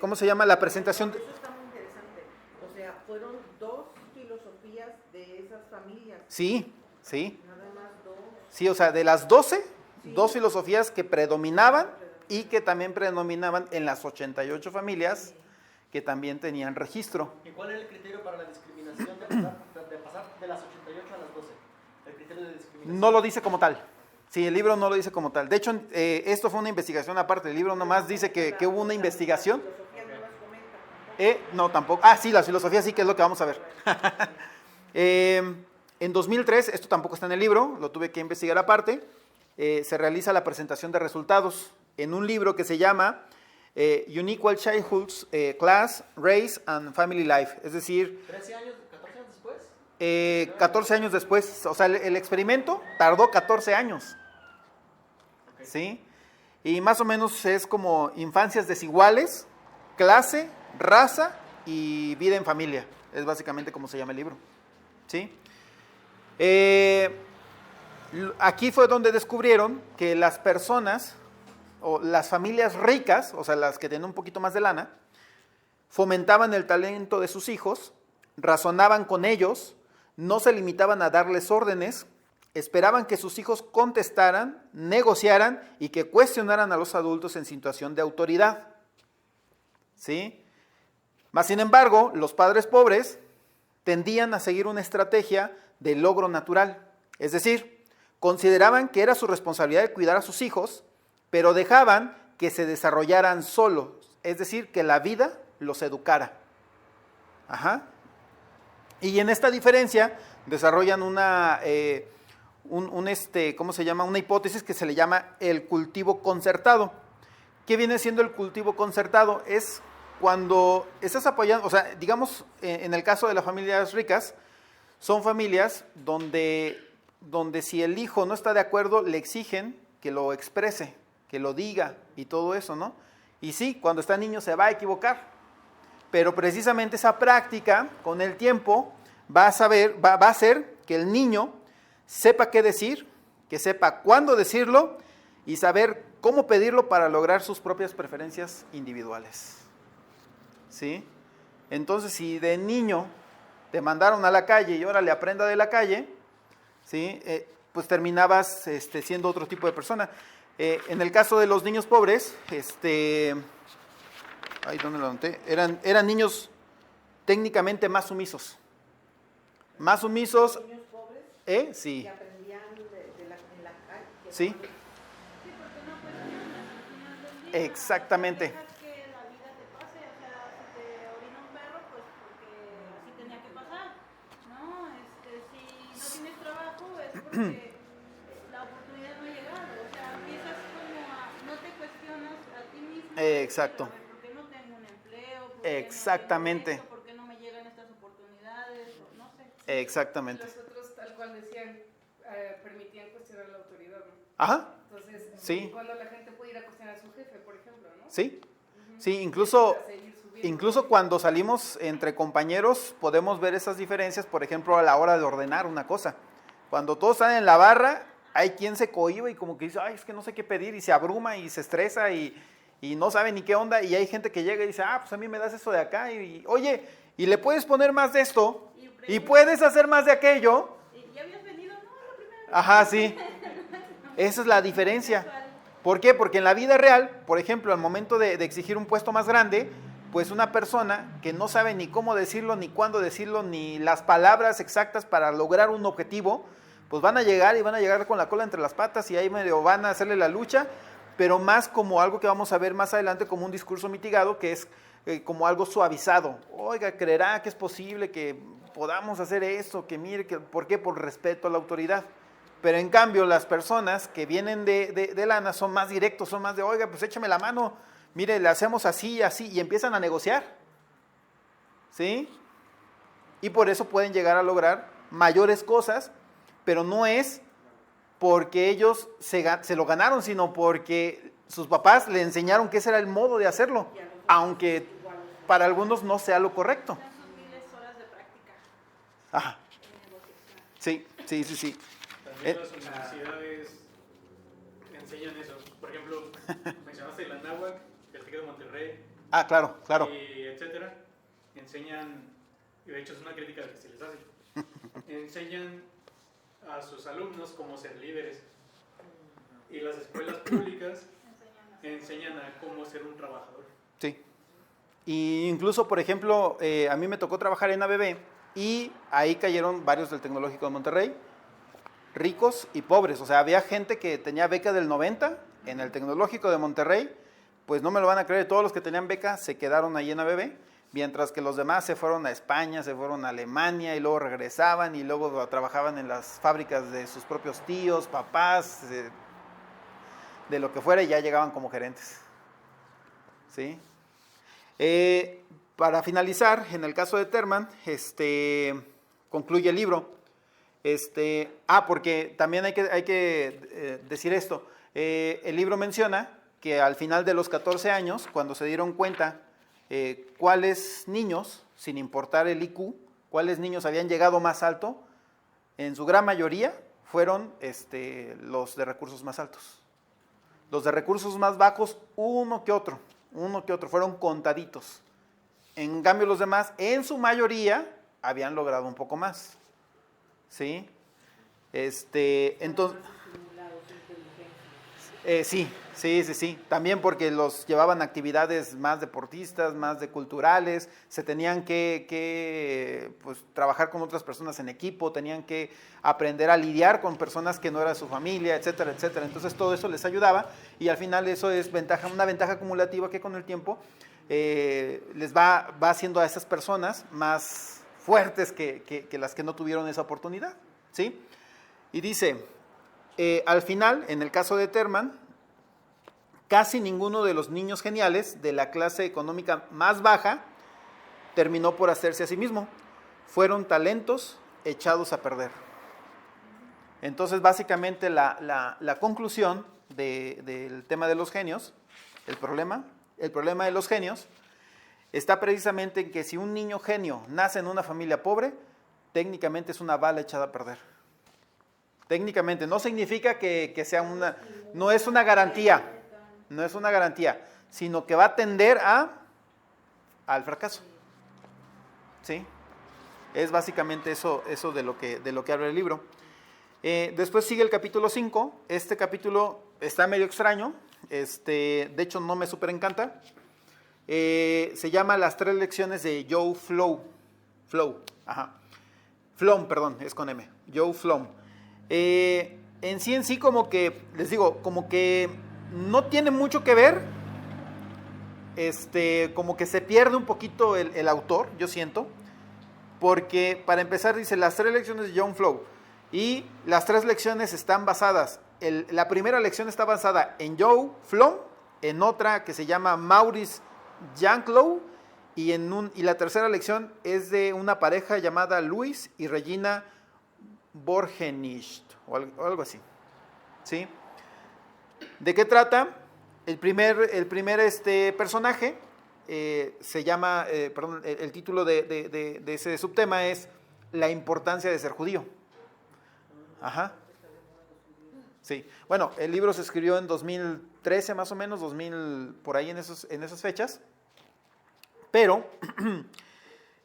¿cómo se llama? La presentación... Eso está muy interesante. O sea, fueron 2 filosofías de esas familias. Sí, sí. Nada más 2. Sí, o sea, de las 12, Sí. 2 filosofías que predominaban y que también predominaban en las 88 familias que también tenían registro. ¿Y cuál es el criterio para la discriminación de pasar de las 88 a las 12? El criterio de discriminación. No lo dice como tal. Sí, el libro no lo dice como tal. De hecho, esto fue una investigación aparte. El libro nomás dice que hubo una investigación. Las filosofías no las comentan. No, tampoco. Ah, sí, la filosofía sí, que es lo que vamos a ver. En 2003, esto tampoco está en el libro, lo tuve que investigar aparte, se realiza la presentación de resultados en un libro que se llama Unequal Childhoods, Class, Race and Family Life. Es decir, 13 años, 14 años después. 14 años después. O sea, el experimento tardó 14 años. Okay. ¿Sí? Y más o menos es como infancias desiguales, clase, raza y vida en familia. Es básicamente como se llama el libro. ¿Sí? Aquí fue donde descubrieron que las personas, o las familias ricas, o sea, las que tenían un poquito más de lana, fomentaban el talento de sus hijos, razonaban con ellos, no se limitaban a darles órdenes, esperaban que sus hijos contestaran, negociaran y que cuestionaran a los adultos en situación de autoridad. ¿Sí? Mas, sin embargo, los padres pobres tendían a seguir una estrategia de logro natural. Es decir, consideraban que era su responsabilidad de cuidar a sus hijos, pero dejaban que se desarrollaran solos. Es decir, que la vida los educara. Ajá. Y en esta diferencia desarrollan ¿cómo se llama? Una hipótesis que se le llama el cultivo concertado. ¿Qué viene siendo el cultivo concertado? Es cuando estás apoyando, o sea, digamos, en el caso de las familias ricas, son familias donde si el hijo no está de acuerdo, le exigen que lo exprese, que lo diga y todo eso, ¿no? Y sí, cuando está niño se va a equivocar, pero precisamente esa práctica, con el tiempo, va a hacer que el niño sepa qué decir, que sepa cuándo decirlo y saber cómo pedirlo para lograr sus propias preferencias individuales. ¿Sí? Entonces, si de niño te mandaron a la calle y ahora le aprenda de la calle, ¿sí? Pues terminabas siendo otro tipo de persona. En el caso de los niños pobres, ahí donde lo anoté, eran niños técnicamente más sumisos. Más sumisos. Niños pobres Sí. que aprendían en la calle. Sí. Sí, porque no cuestionas al final del día. Exactamente. Dejas que la vida te pase, o sea, si te orina un perro, pues porque así tenía que pasar, ¿no? Si no tienes trabajo es porque la oportunidad no ha llegado, o sea, empiezas como no te cuestionas a ti mismo. Exacto. A ver, ¿por qué no tengo un empleo? ¿Por Exactamente. qué no tengo esto? ¿Por qué no me llegan estas oportunidades? O no sé. Exactamente. Los otros, tal cual decían, permitían cuestionar la autoridad, ¿no? Ajá. Entonces, Sí. cuando la gente puede ir a cuestionar a su jefe, por ejemplo, ¿no? Sí. Sí, incluso A seguir subiendo. Incluso cuando salimos entre compañeros podemos ver esas diferencias, por ejemplo, a la hora de ordenar una cosa. Cuando todos están en la barra, hay quien se cohíbe y como que dice, ay, es que no sé qué pedir, y se abruma y se estresa y no sabe ni qué onda, y hay gente que llega y dice, pues a mí me das eso de acá, y oye, y le puedes poner más de esto, y puedes hacer más de aquello. ¿Y ya habías venido? No, la primera vez. Ajá, sí. Esa es la diferencia. ¿Por qué? Porque en la vida real, por ejemplo, al momento de exigir un puesto más grande, pues una persona que no sabe ni cómo decirlo, ni cuándo decirlo, ni las palabras exactas para lograr un objetivo, pues van a llegar con la cola entre las patas y ahí medio van a hacerle la lucha, pero más como algo que vamos a ver más adelante como un discurso mitigado, que es como algo suavizado. Oiga, ¿creerá que es posible que podamos hacer esto? Que mire, ¿por qué? Por respeto a la autoridad. Pero en cambio las personas que vienen de lana son más directos, son más de, oiga, pues échame la mano, mire, le hacemos así, así, y empiezan a negociar. ¿Sí? Y por eso pueden llegar a lograr mayores cosas, pero no es porque ellos se lo ganaron, sino porque sus papás le enseñaron que ese era el modo de hacerlo, aunque para algunos no sea lo correcto. Son sus miles horas de práctica Ajá. en negociación. Sí, sí, sí, sí. También las universidades enseñan eso. Por ejemplo, mencionaste la Anáhuac, el TEC de Monterrey, Claro, claro. y etcétera. Enseñan, y de hecho es una crítica que se les hace, enseñan a sus alumnos cómo ser líderes. Y las escuelas públicas enseñan a cómo ser un trabajador. Sí. Y incluso, por ejemplo, a mí me tocó trabajar en ABB y ahí cayeron varios del Tecnológico de Monterrey, ricos y pobres. O sea, había gente que tenía beca del 90 en el Tecnológico de Monterrey, pues no me lo van a creer, todos los que tenían beca se quedaron ahí en ABB, mientras que los demás se fueron a España, se fueron a Alemania y luego regresaban y luego trabajaban en las fábricas de sus propios tíos, papás, de lo que fuera, y ya llegaban como gerentes. ¿Sí? Para finalizar, en el caso de Terman, concluye el libro. Porque también hay que decir esto. El libro menciona que al final de los 14 años, cuando se dieron cuenta cuáles niños, sin importar el IQ, cuáles niños habían llegado más alto, en su gran mayoría fueron los de recursos más altos. Los de recursos más bajos, uno que otro, fueron contaditos. En cambio los demás, en su mayoría, habían logrado un poco más. ¿Sí? Entonces, sí. También porque los llevaban a actividades más deportistas, más de culturales, se tenían que pues, trabajar con otras personas en equipo, tenían que aprender a lidiar con personas que no eran su familia, etcétera, etcétera. Entonces todo eso les ayudaba y al final eso es una ventaja acumulativa que con el tiempo les va haciendo a esas personas más fuertes que las que no tuvieron esa oportunidad. ¿Sí? Y dice, al final, en el caso de Terman, casi ninguno de los niños geniales de la clase económica más baja terminó por hacerse a sí mismo. Fueron talentos echados a perder. Entonces, básicamente, la conclusión del tema de los genios, el problema de los genios, está precisamente en que si un niño genio nace en una familia pobre, técnicamente es una bala echada a perder. Técnicamente, no significa que sea no es una garantía, sino que va a tender al fracaso. ¿Sí? Es básicamente eso de lo que habla el libro. Después sigue el capítulo 5. Este capítulo está medio extraño, de hecho no me súper encanta. Se llama Las 3 lecciones de Joe Flow. Flom, perdón, es con M. Joe Flom. En sí, como que, les digo, como que no tiene mucho que ver, como que se pierde un poquito el autor, yo siento, porque para empezar dice las 3 lecciones de Joe Flow, y las 3 lecciones están basadas, la primera lección está basada en Joe Flom, en otra que se llama Maurice Janklow, y la tercera lección es de una pareja llamada Luis y Regina Borgenich, o algo así. ¿Sí? ¿De qué trata? El primer personaje se llama, el título de ese subtema es La importancia de ser judío. Ajá. Sí. Bueno, el libro se escribió en 2013 más o menos, 2000, por ahí en esas fechas. Pero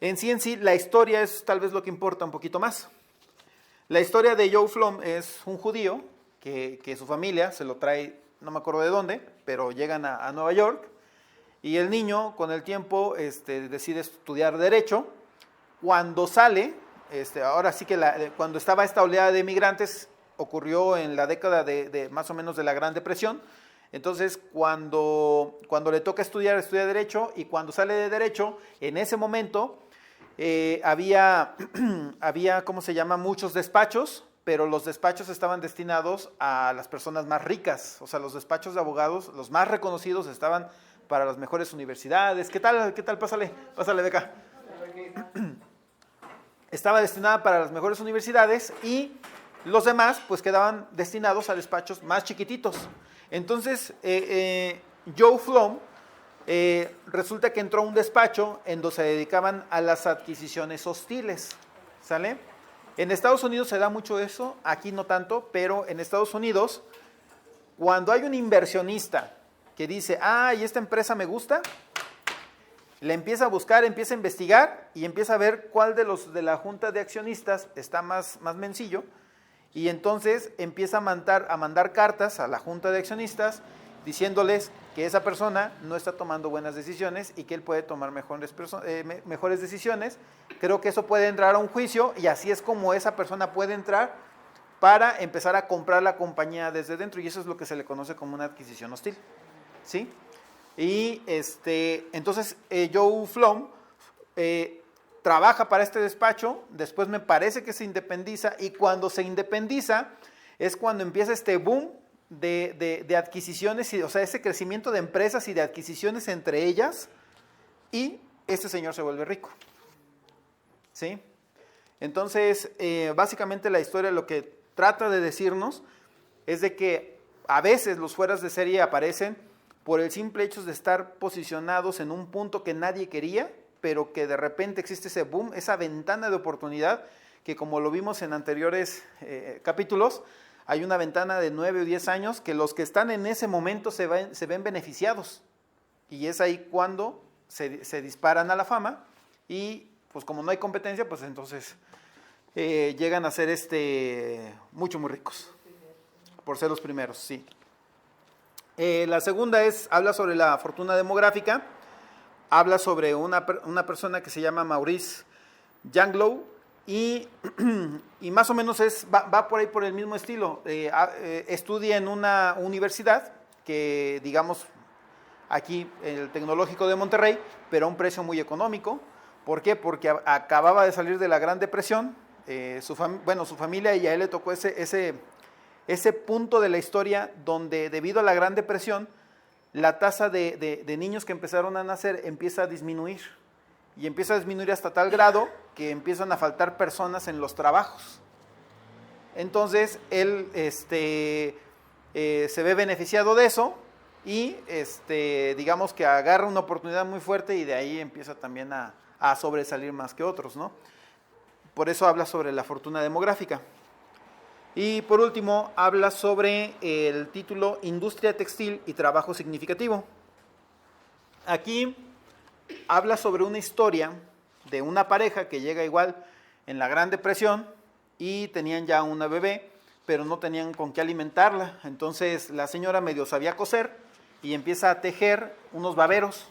en sí, la historia es tal vez lo que importa un poquito más. La historia de Joe Flom es un judío que su familia se lo trae, no me acuerdo de dónde, pero llegan a Nueva York, y el niño con el tiempo decide estudiar Derecho. Cuando sale, ahora sí que cuando estaba esta oleada de migrantes, ocurrió en la década de más o menos de la Gran Depresión. Entonces, cuando le toca estudia Derecho, y cuando sale de Derecho, en ese momento había, ¿cómo se llama?, muchos despachos, pero los despachos estaban destinados a las personas más ricas. O sea, los despachos de abogados, los más reconocidos, estaban para las mejores universidades. ¿Qué tal? Pásale, Beca. Estaba destinada para las mejores universidades, y los demás pues quedaban destinados a despachos más chiquititos. Entonces, Joe Flom resulta que entró a un despacho en donde se dedicaban a las adquisiciones hostiles, ¿sale? En Estados Unidos se da mucho eso, aquí no tanto, pero en Estados Unidos, cuando hay un inversionista que dice, y esta empresa me gusta, le empieza a buscar, empieza a investigar y empieza a ver cuál de los de la junta de accionistas está más mencillo, y entonces empieza a mandar cartas a la junta de accionistas diciéndoles que esa persona no está tomando buenas decisiones y que él puede tomar mejores decisiones. Creo que eso puede entrar a un juicio, y así es como esa persona puede entrar para empezar a comprar la compañía desde dentro, y eso es lo que se le conoce como una adquisición hostil. ¿Sí? Y entonces Joe Flom trabaja para este despacho, después me parece que se independiza, y cuando se independiza es cuando empieza este boom de adquisiciones, o sea, ese crecimiento de empresas y de adquisiciones entre ellas, y este señor se vuelve rico. ¿Sí? Entonces, básicamente la historia lo que trata de decirnos es de que a veces los fueras de serie aparecen por el simple hecho de estar posicionados en un punto que nadie quería, pero que de repente existe ese boom, esa ventana de oportunidad que como lo vimos en anteriores capítulos, hay una ventana de 9 o 10 años que los que están en ese momento se ven beneficiados. Y es ahí cuando se disparan a la fama y pues como no hay competencia, pues entonces llegan a ser muy ricos por ser los primeros, sí. La segunda habla sobre la fortuna demográfica, habla sobre una persona que se llama Maurice Janglow y más o menos va por ahí por el mismo estilo. Estudia en una universidad que digamos aquí el Tecnológico de Monterrey, pero a un precio muy económico. ¿Por qué? Porque acababa de salir de la Gran Depresión. Su familia y a él le tocó ese punto de la historia donde debido a la Gran Depresión la tasa de niños que empezaron a nacer empieza a disminuir y empieza a disminuir hasta tal grado que empiezan a faltar personas en los trabajos. Entonces él se ve beneficiado de eso y digamos que agarra una oportunidad muy fuerte y de ahí empieza también a sobresalir más que otros, ¿no? Por eso habla sobre la fortuna demográfica. Y por último, habla sobre el título Industria textil y trabajo significativo. Aquí habla sobre una historia de una pareja que llega igual en la Gran Depresión y tenían ya una bebé, pero no tenían con qué alimentarla. Entonces la señora medio sabía coser y empieza a tejer unos baberos.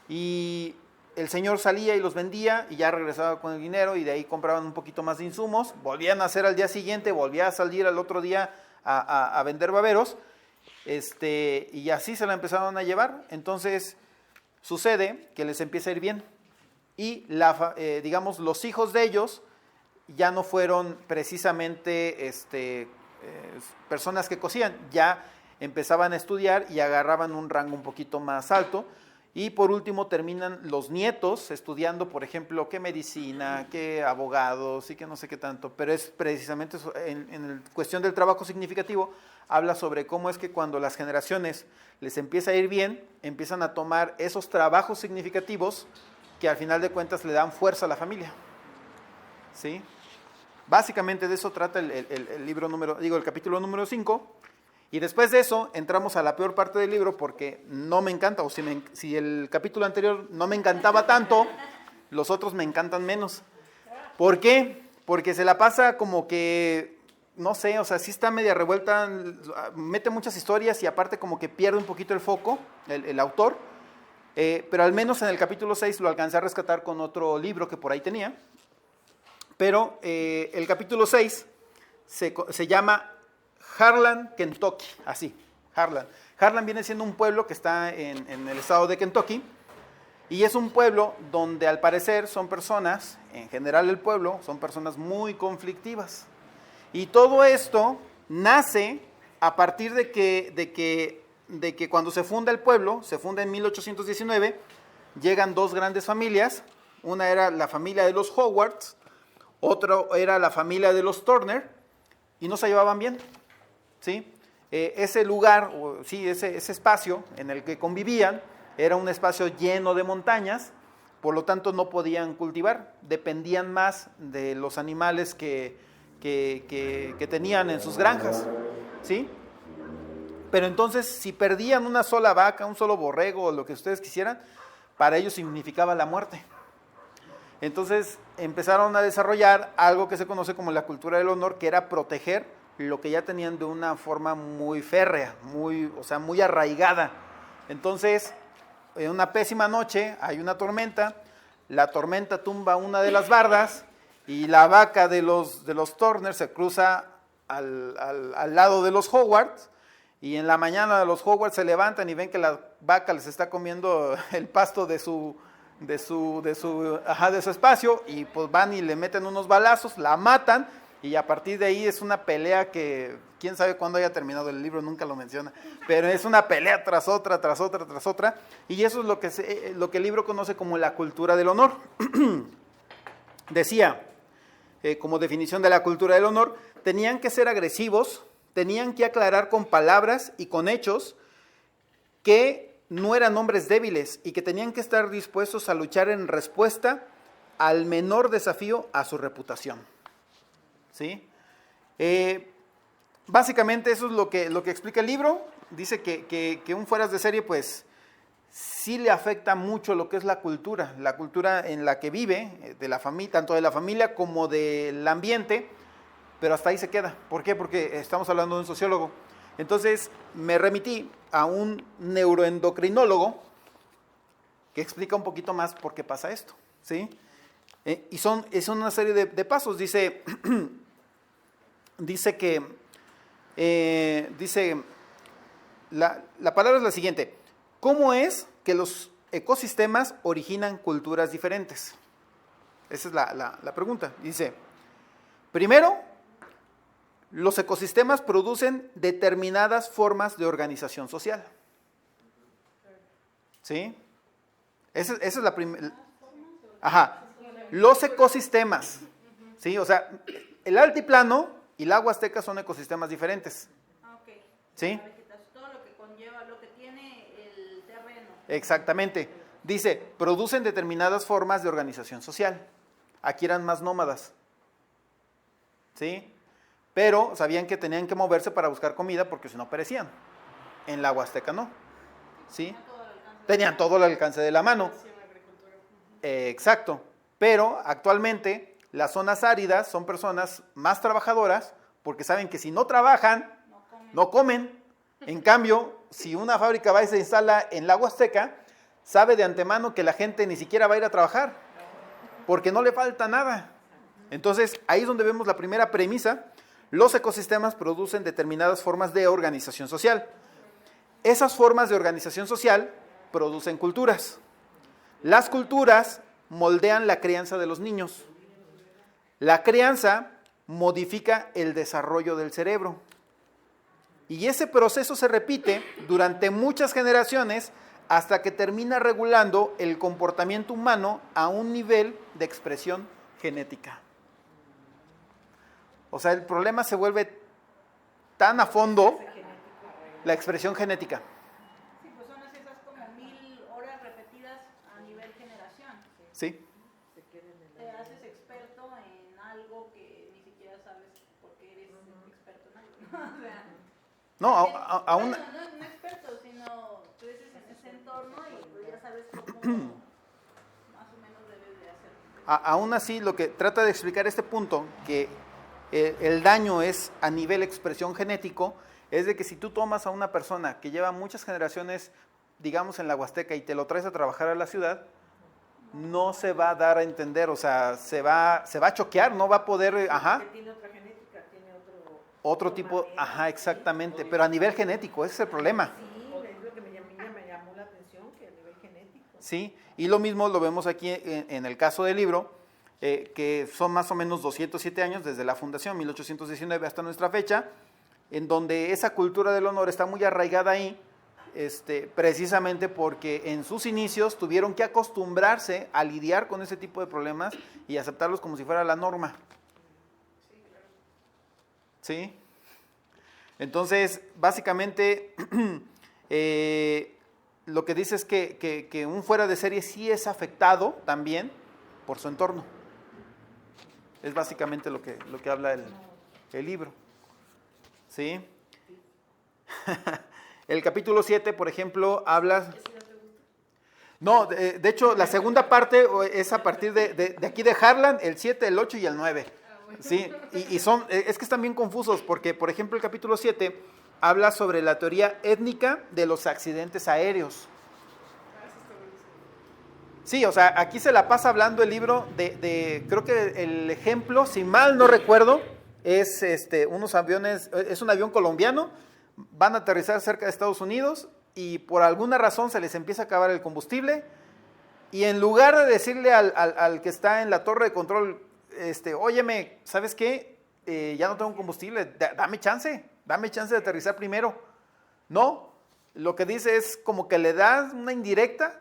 Y el señor salía y los vendía y ya regresaba con el dinero y de ahí compraban un poquito más de insumos, volvían a hacer al día siguiente, volvía a salir al otro día a vender baberos, y así se la empezaron a llevar. Entonces sucede que les empieza a ir bien y digamos los hijos de ellos ya no fueron precisamente personas que cosían, ya empezaban a estudiar y agarraban un rango un poquito más alto. Y por último terminan los nietos estudiando, por ejemplo, qué medicina, qué abogados y qué no sé qué tanto. Pero es precisamente en cuestión del trabajo significativo, habla sobre cómo es que cuando las generaciones les empieza a ir bien, empiezan a tomar esos trabajos significativos que al final de cuentas le dan fuerza a la familia. ¿Sí? Básicamente de eso trata el capítulo número 5. Y después de eso entramos a la peor parte del libro porque no me encanta, o si el capítulo anterior no me encantaba tanto, los otros me encantan menos. ¿Por qué? Porque se la pasa como que, no sé, o sea, sí está media revuelta, mete muchas historias y aparte como que pierde un poquito el foco, el autor, pero al menos en el capítulo 6 lo alcancé a rescatar con otro libro que por ahí tenía, pero el capítulo 6 se llama Harlan, Kentucky, así, Harlan. Harlan viene siendo un pueblo que está en el estado de Kentucky y es un pueblo donde al parecer son personas, en general el pueblo, son personas muy conflictivas. Y todo esto nace a partir de que cuando se funda el pueblo, se funda en 1819, llegan dos grandes familias, una era la familia de los Howards, otra era la familia de los Turner y no se llevaban bien. ¿Sí? Ese lugar, ese espacio en el que convivían era un espacio lleno de montañas, por lo tanto no podían cultivar, dependían más de los animales que tenían en sus granjas, ¿sí? Pero entonces si perdían una sola vaca, un solo borrego o lo que ustedes quisieran, para ellos significaba la muerte. Entonces empezaron a desarrollar algo que se conoce como la cultura del honor, que era proteger lo que ya tenían de una forma muy férrea, muy arraigada. Entonces, en una pésima noche, hay una tormenta, la tormenta tumba una de las bardas y la vaca de los Turner se cruza al lado de los Howards y en la mañana los Howards se levantan y ven que la vaca les está comiendo el pasto de su espacio y pues van y le meten unos balazos, la matan. Y a partir de ahí es una pelea que, quién sabe cuándo haya terminado el libro, nunca lo menciona, pero es una pelea tras otra, y eso es lo que el libro conoce como la cultura del honor. Decía, como definición de la cultura del honor, tenían que ser agresivos, tenían que aclarar con palabras y con hechos que no eran hombres débiles y que tenían que estar dispuestos a luchar en respuesta al menor desafío a su reputación. ¿Sí? Básicamente eso es lo que explica el libro. Dice que un fueras de serie, pues, sí le afecta mucho lo que es la cultura en la que vive, de la familia, tanto de la familia como del ambiente, pero hasta ahí se queda. ¿Por qué? Porque estamos hablando de un sociólogo. Entonces me remití a un neuroendocrinólogo que explica un poquito más por qué pasa esto, ¿sí? Es una serie de pasos. Dice la palabra es la siguiente: ¿cómo es que los ecosistemas originan culturas diferentes? Esa es la pregunta. Dice, primero, los ecosistemas producen determinadas formas de organización social. ¿Sí? Esa es la primera. Ajá. Los ecosistemas. ¿Sí? O sea, el altiplano y la Huasteca son ecosistemas diferentes. Ok. ¿Sí? Todo lo que conlleva, lo que tiene el terreno. Exactamente. Dice, producen determinadas formas de organización social. Aquí eran más nómadas. ¿Sí? Pero sabían que tenían que moverse para buscar comida porque si no perecían. En la Huasteca no. ¿Sí? Tenían todo el alcance de la mano. Exacto. Pero actualmente las zonas áridas son personas más trabajadoras porque saben que si no trabajan, no comen. En cambio, si una fábrica va y se instala en la Huasteca, sabe de antemano que la gente ni siquiera va a ir a trabajar porque no le falta nada. Entonces, ahí es donde vemos la primera premisa. Los ecosistemas producen determinadas formas de organización social. Esas formas de organización social producen culturas. Las culturas moldean la crianza de los niños. La crianza modifica el desarrollo del cerebro. Y ese proceso se repite durante muchas generaciones hasta que termina regulando el comportamiento humano a un nivel de expresión genética. O sea, el problema se vuelve tan a fondo, la expresión genética. Sí, pues son esas como 1000 horas repetidas a nivel generación. ¿Sí? Te haces experto en algo que ni siquiera sabes por qué eres experto en algo. O sea, No, aún... bueno, no experto, sino creces en ese entorno y pues ya sabes cómo más o menos debes de hacer. Aún así, lo que trata de explicar este punto, que el daño es a nivel expresión genético, es de que si tú tomas a una persona que lleva muchas generaciones, digamos en la Huasteca, y te lo traes a trabajar a la ciudad, no se va a dar a entender, o sea, se va a choquear, no va a poder, ajá. Tiene otra genética, tiene Otro tipo, ajá, exactamente, pero a nivel genético, ese es el problema. Sí, es lo que me llamó la atención, que a nivel genético. Sí, y lo mismo lo vemos aquí en el caso del libro, que son más o menos 207 años desde la fundación, 1819 hasta nuestra fecha, en donde esa cultura del honor está muy arraigada ahí, precisamente porque en sus inicios tuvieron que acostumbrarse a lidiar con ese tipo de problemas y aceptarlos como si fuera la norma. ¿Sí? Entonces, básicamente, lo que dice es que un fuera de serie sí es afectado también por su entorno. Es básicamente lo que habla el libro. ¿Sí? El capítulo 7, por ejemplo, habla... No, de hecho, la segunda parte es a partir de aquí de Harlan, el 7, el 8 y el 9. Sí, es que están bien confusos porque, por ejemplo, el capítulo 7 habla sobre la teoría étnica de los accidentes aéreos. Sí, o sea, aquí se la pasa hablando el libro creo que el ejemplo, si mal no recuerdo, es unos aviones, es un avión colombiano, van a aterrizar cerca de Estados Unidos y por alguna razón se les empieza a acabar el combustible y en lugar de decirle al que está en la torre de control, óyeme, ¿sabes qué? Ya no tengo combustible, dame chance de aterrizar primero. No, lo que dice es como que le das una indirecta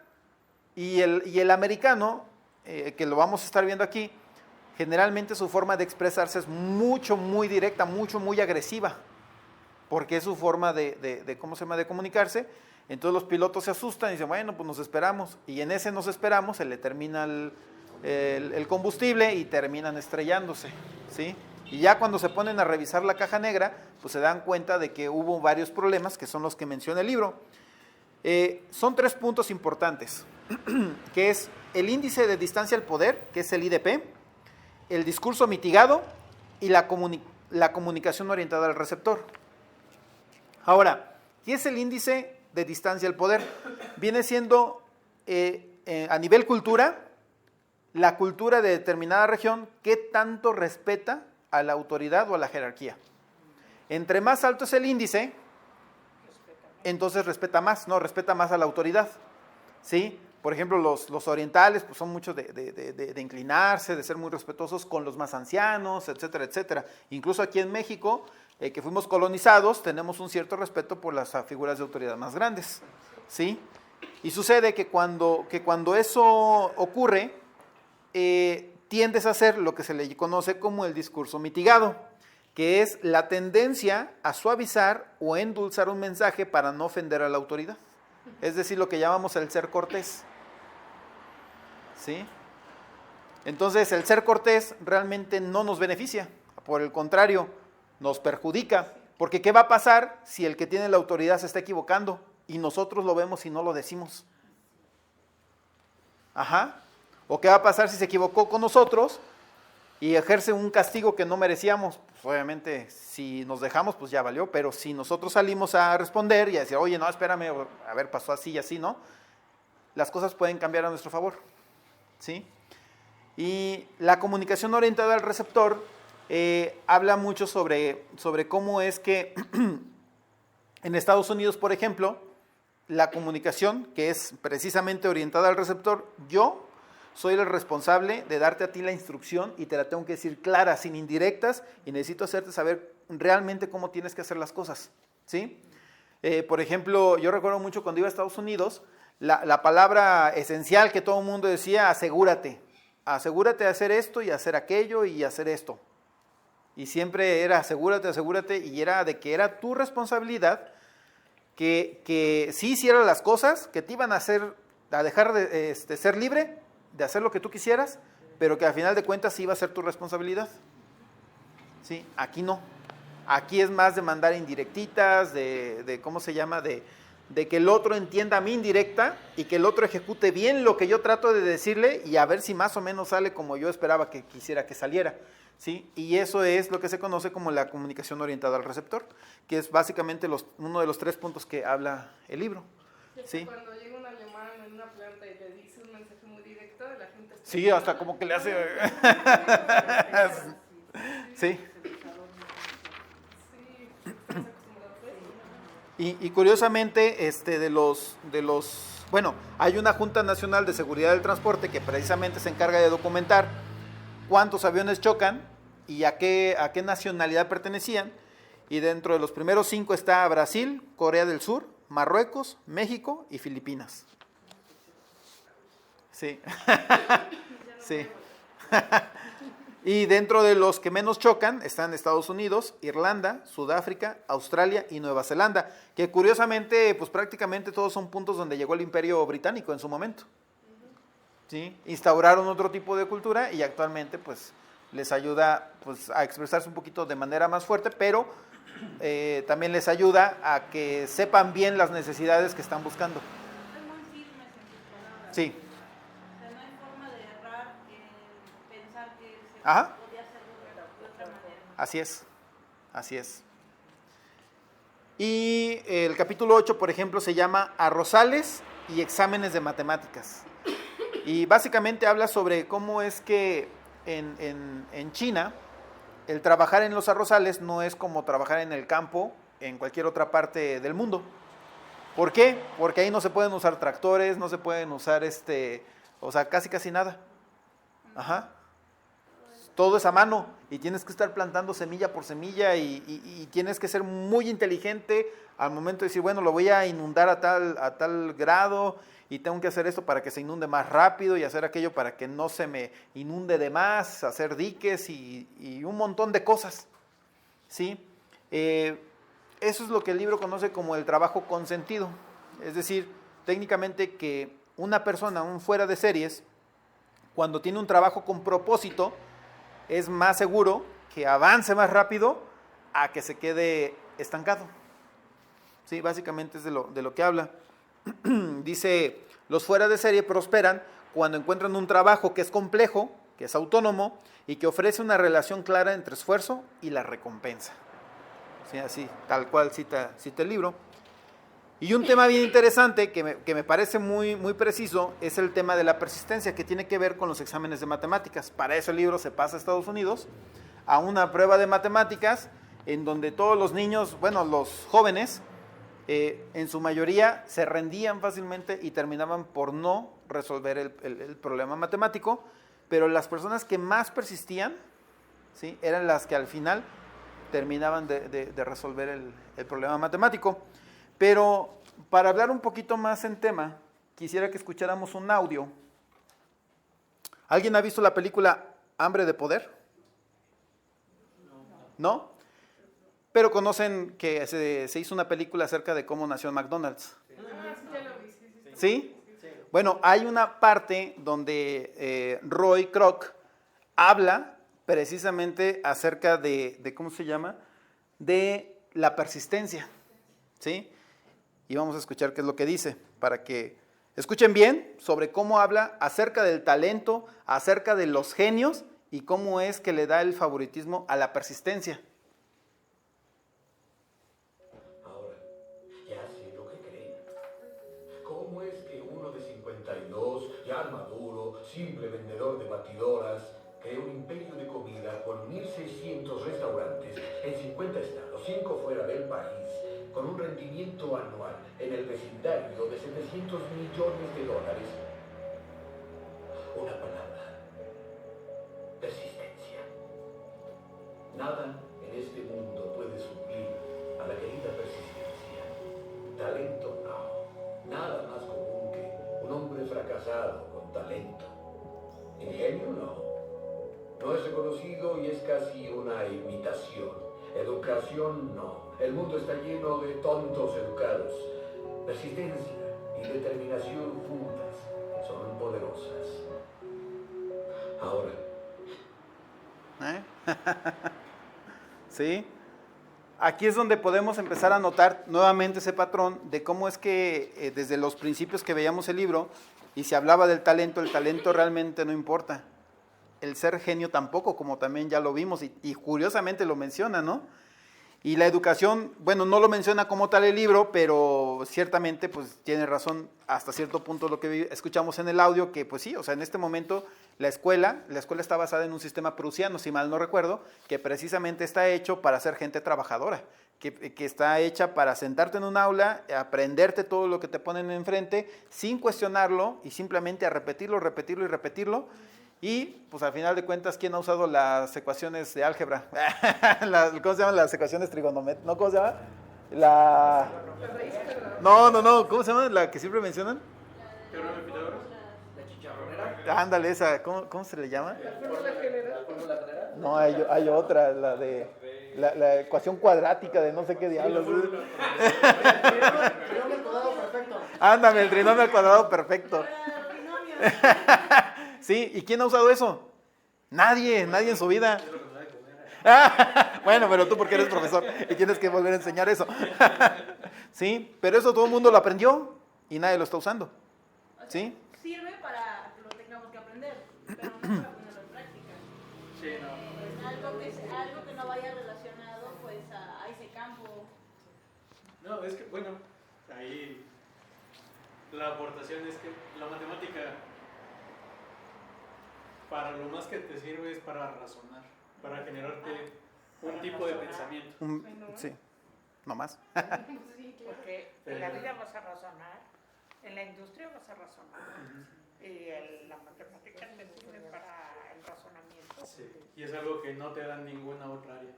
y el americano, que lo vamos a estar viendo aquí, generalmente su forma de expresarse es muy directa, muy agresiva, porque es su forma de comunicarse. Entonces los pilotos se asustan y dicen, bueno, pues nos esperamos, y en ese nos esperamos se le termina el combustible y terminan estrellándose, ¿sí? Y ya cuando se ponen a revisar la caja negra, pues se dan cuenta de que hubo varios problemas que son los que menciona el libro. Son 3 puntos importantes, que es el índice de distancia al poder, que es el IDP, el discurso mitigado y la comunicación orientada al receptor. Ahora, ¿qué es el índice de distancia al poder? Viene siendo, a nivel cultura, la cultura de determinada región, qué tanto respeta a la autoridad o a la jerarquía. Entre más alto es el índice, entonces respeta más a la autoridad, ¿sí? Por ejemplo, los orientales pues son muchos de inclinarse, de ser muy respetuosos con los más ancianos, etcétera, etcétera. Incluso aquí en México, que fuimos colonizados, tenemos un cierto respeto por las figuras de autoridad más grandes, ¿sí? Y sucede que cuando eso ocurre, tiendes a hacer lo que se le conoce como el discurso mitigado, que es la tendencia a suavizar o endulzar un mensaje para no ofender a la autoridad. Es decir, lo que llamamos el ser cortés, ¿sí? Entonces, el ser cortés realmente no nos beneficia, por el contrario, nos perjudica, porque ¿qué va a pasar si el que tiene la autoridad se está equivocando y nosotros lo vemos y no lo decimos? Ajá. ¿O qué va a pasar si se equivocó con nosotros y ejerce un castigo que no merecíamos? Pues obviamente, si nos dejamos, pues ya valió, pero si nosotros salimos a responder y a decir, oye, no, espérame, a ver, pasó así y así, ¿no? Las cosas pueden cambiar a nuestro favor, ¿sí? Y la comunicación orientada al receptor habla mucho sobre cómo es que en Estados Unidos, por ejemplo, la comunicación, que es precisamente orientada al receptor, yo soy el responsable de darte a ti la instrucción y te la tengo que decir clara, sin indirectas, y necesito hacerte saber realmente cómo tienes que hacer las cosas, ¿sí? Por ejemplo, yo recuerdo mucho cuando iba a Estados Unidos, la palabra esencial que todo el mundo decía, asegúrate. Asegúrate de hacer esto y hacer aquello y hacer esto. Y siempre era asegúrate, y era de que era tu responsabilidad que si hicieras las cosas, que te iban a dejar de ser libre, de hacer lo que tú quisieras, pero que al final de cuentas sí iba a ser tu responsabilidad. ¿Sí? Aquí no. Aquí es más de mandar indirectitas, ¿cómo se llama? De que el otro entienda mi indirecta y que el otro ejecute bien lo que yo trato de decirle y a ver si más o menos sale como yo esperaba que quisiera que saliera. ¿Sí? Y eso es lo que se conoce como la comunicación orientada al receptor, que es básicamente uno de los 3 puntos que habla el libro. ¿Sí? Cuando llega un alemán en una planta y le dice un mensaje muy directo, la gente... Sí, hasta como que le hace... Sí. Y curiosamente, bueno, hay una Junta Nacional de Seguridad del Transporte que precisamente se encarga de documentar cuántos aviones chocan y a qué nacionalidad pertenecían. Y dentro de los primeros 5 está Brasil, Corea del Sur, Marruecos, México y Filipinas. Sí. Sí. Y dentro de los que menos chocan están Estados Unidos, Irlanda, Sudáfrica, Australia y Nueva Zelanda, que curiosamente, pues prácticamente todos son puntos donde llegó el Imperio Británico en su momento. ¿Sí? Instauraron otro tipo de cultura y actualmente pues les ayuda pues, a expresarse un poquito de manera más fuerte, pero también les ayuda a que sepan bien las necesidades que están buscando. Son muy firmes en sus palabras. Sí. O sea, no hay forma de errar en pensar que se Ajá. podía hacerlo de otra manera. Así es, así es. Y el capítulo 8, por ejemplo, se llama Arrozales y exámenes de matemáticas. Y básicamente habla sobre cómo es que en China el trabajar en los arrozales no es como trabajar en el campo en cualquier otra parte del mundo. ¿Por qué? Porque ahí no se pueden usar tractores, no se pueden usar o sea, casi nada. Ajá. Todo es a mano y tienes que estar plantando semilla por semilla y tienes que ser muy inteligente al momento de decir, bueno, lo voy a inundar a tal grado y tengo que hacer esto para que se inunde más rápido y hacer aquello para que no se me inunde de más, hacer diques y un montón de cosas. ¿Sí? Eso es lo que el libro conoce como el trabajo consentido. Es decir, técnicamente que una persona, un fuera de series, cuando tiene un trabajo con propósito, es más seguro que avance más rápido a que se quede estancado. Sí, básicamente es de lo que habla. Dice, los fuera de serie prosperan cuando encuentran un trabajo que es complejo, que es autónomo y que ofrece una relación clara entre esfuerzo y la recompensa. Sí, así, tal cual cita el libro. Y un tema bien interesante que me parece muy preciso es el tema de la persistencia, que tiene que ver con los exámenes de matemáticas. Para eso el libro se pasa a Estados Unidos a una prueba de matemáticas en donde todos los niños, bueno, los jóvenes, en su mayoría se rendían fácilmente y terminaban por no resolver el problema matemático, pero las personas que más persistían, ¿sí?, eran las que al final terminaban de resolver el problema matemático. Pero para hablar un poquito más en tema, quisiera que escucháramos un audio. ¿Alguien ha visto la película Hambre de Poder? ¿No? Pero conocen que se hizo una película acerca de cómo nació McDonald's. ¿Sí? Bueno, hay una parte donde Roy Kroc habla precisamente acerca de ¿cómo se llama? De la persistencia, ¿sí? Y vamos a escuchar qué es lo que dice, para que escuchen bien sobre cómo habla acerca del talento, acerca de los genios y cómo es que le da el favoritismo a la persistencia. Ahora, ya sé lo que creen. ¿Cómo es que uno de 52, ya maduro, simple vendedor de batidoras, creó un imperio de comida con 1.600 restaurantes en 50 estados, 5 fuera del país, con un rendimiento anual en el vecindario de $700 millones? Una palabra: persistencia. Nada en este mundo puede suplir a la querida persistencia. Talento no. Nada más común que un hombre fracasado con talento. Ingenio no. No es reconocido y es casi una imitación. Educación no. El mundo está lleno de tontos educados. Persistencia y determinación juntas son poderosas. Ahora. ¿Sí? Aquí es donde podemos empezar a notar nuevamente ese patrón de cómo es que desde los principios que veíamos el libro y se hablaba del talento, el talento realmente no importa. El ser genio tampoco, como también ya lo vimos y curiosamente lo menciona, ¿no? Y la educación, bueno, no lo menciona como tal el libro, pero ciertamente pues tiene razón hasta cierto punto lo que escuchamos en el audio, que pues sí, o sea, en este momento la escuela está basada en un sistema prusiano, si mal no recuerdo, que precisamente está hecho para ser gente trabajadora, que está hecha para sentarte en un aula, aprenderte todo lo que te ponen enfrente, sin cuestionarlo y simplemente a repetirlo y repetirlo. Y, pues al final de cuentas, ¿quién ha usado las ecuaciones de álgebra? ¿Cómo se llaman las ecuaciones trigonométricas? ¿No? ¿Cómo se llama? No, ¿cómo se llama la que siempre mencionan? Teorema de Pitágoras. La chicharronera. Ándale, esa, ¿cómo se le llama? La fórmula general. No, hay otra, la de la ecuación cuadrática de no sé qué diablos. Trinomio al cuadrado perfecto. Ándame, el trinomio al cuadrado perfecto. Sí, ¿y quién ha usado eso? Nadie en su vida. Bueno, pero tú porque eres profesor y tienes que volver a enseñar eso. Sí, pero eso todo el mundo lo aprendió y nadie lo está usando. ¿Sí? Sirve para que lo tengamos que aprender, pero no para ponerlo en práctica. Sí, no. Pues algo que no vaya relacionado pues a ese campo. No, es que, bueno, ahí la aportación es que la matemática, para lo más que te sirve es para razonar, para generarte un tipo de pensamiento. Sí, no más. Porque en la vida vas a razonar, en la industria vas a razonar, y la matemática te sirve para el razonamiento. Sí, y es algo que no te da en ninguna otra área.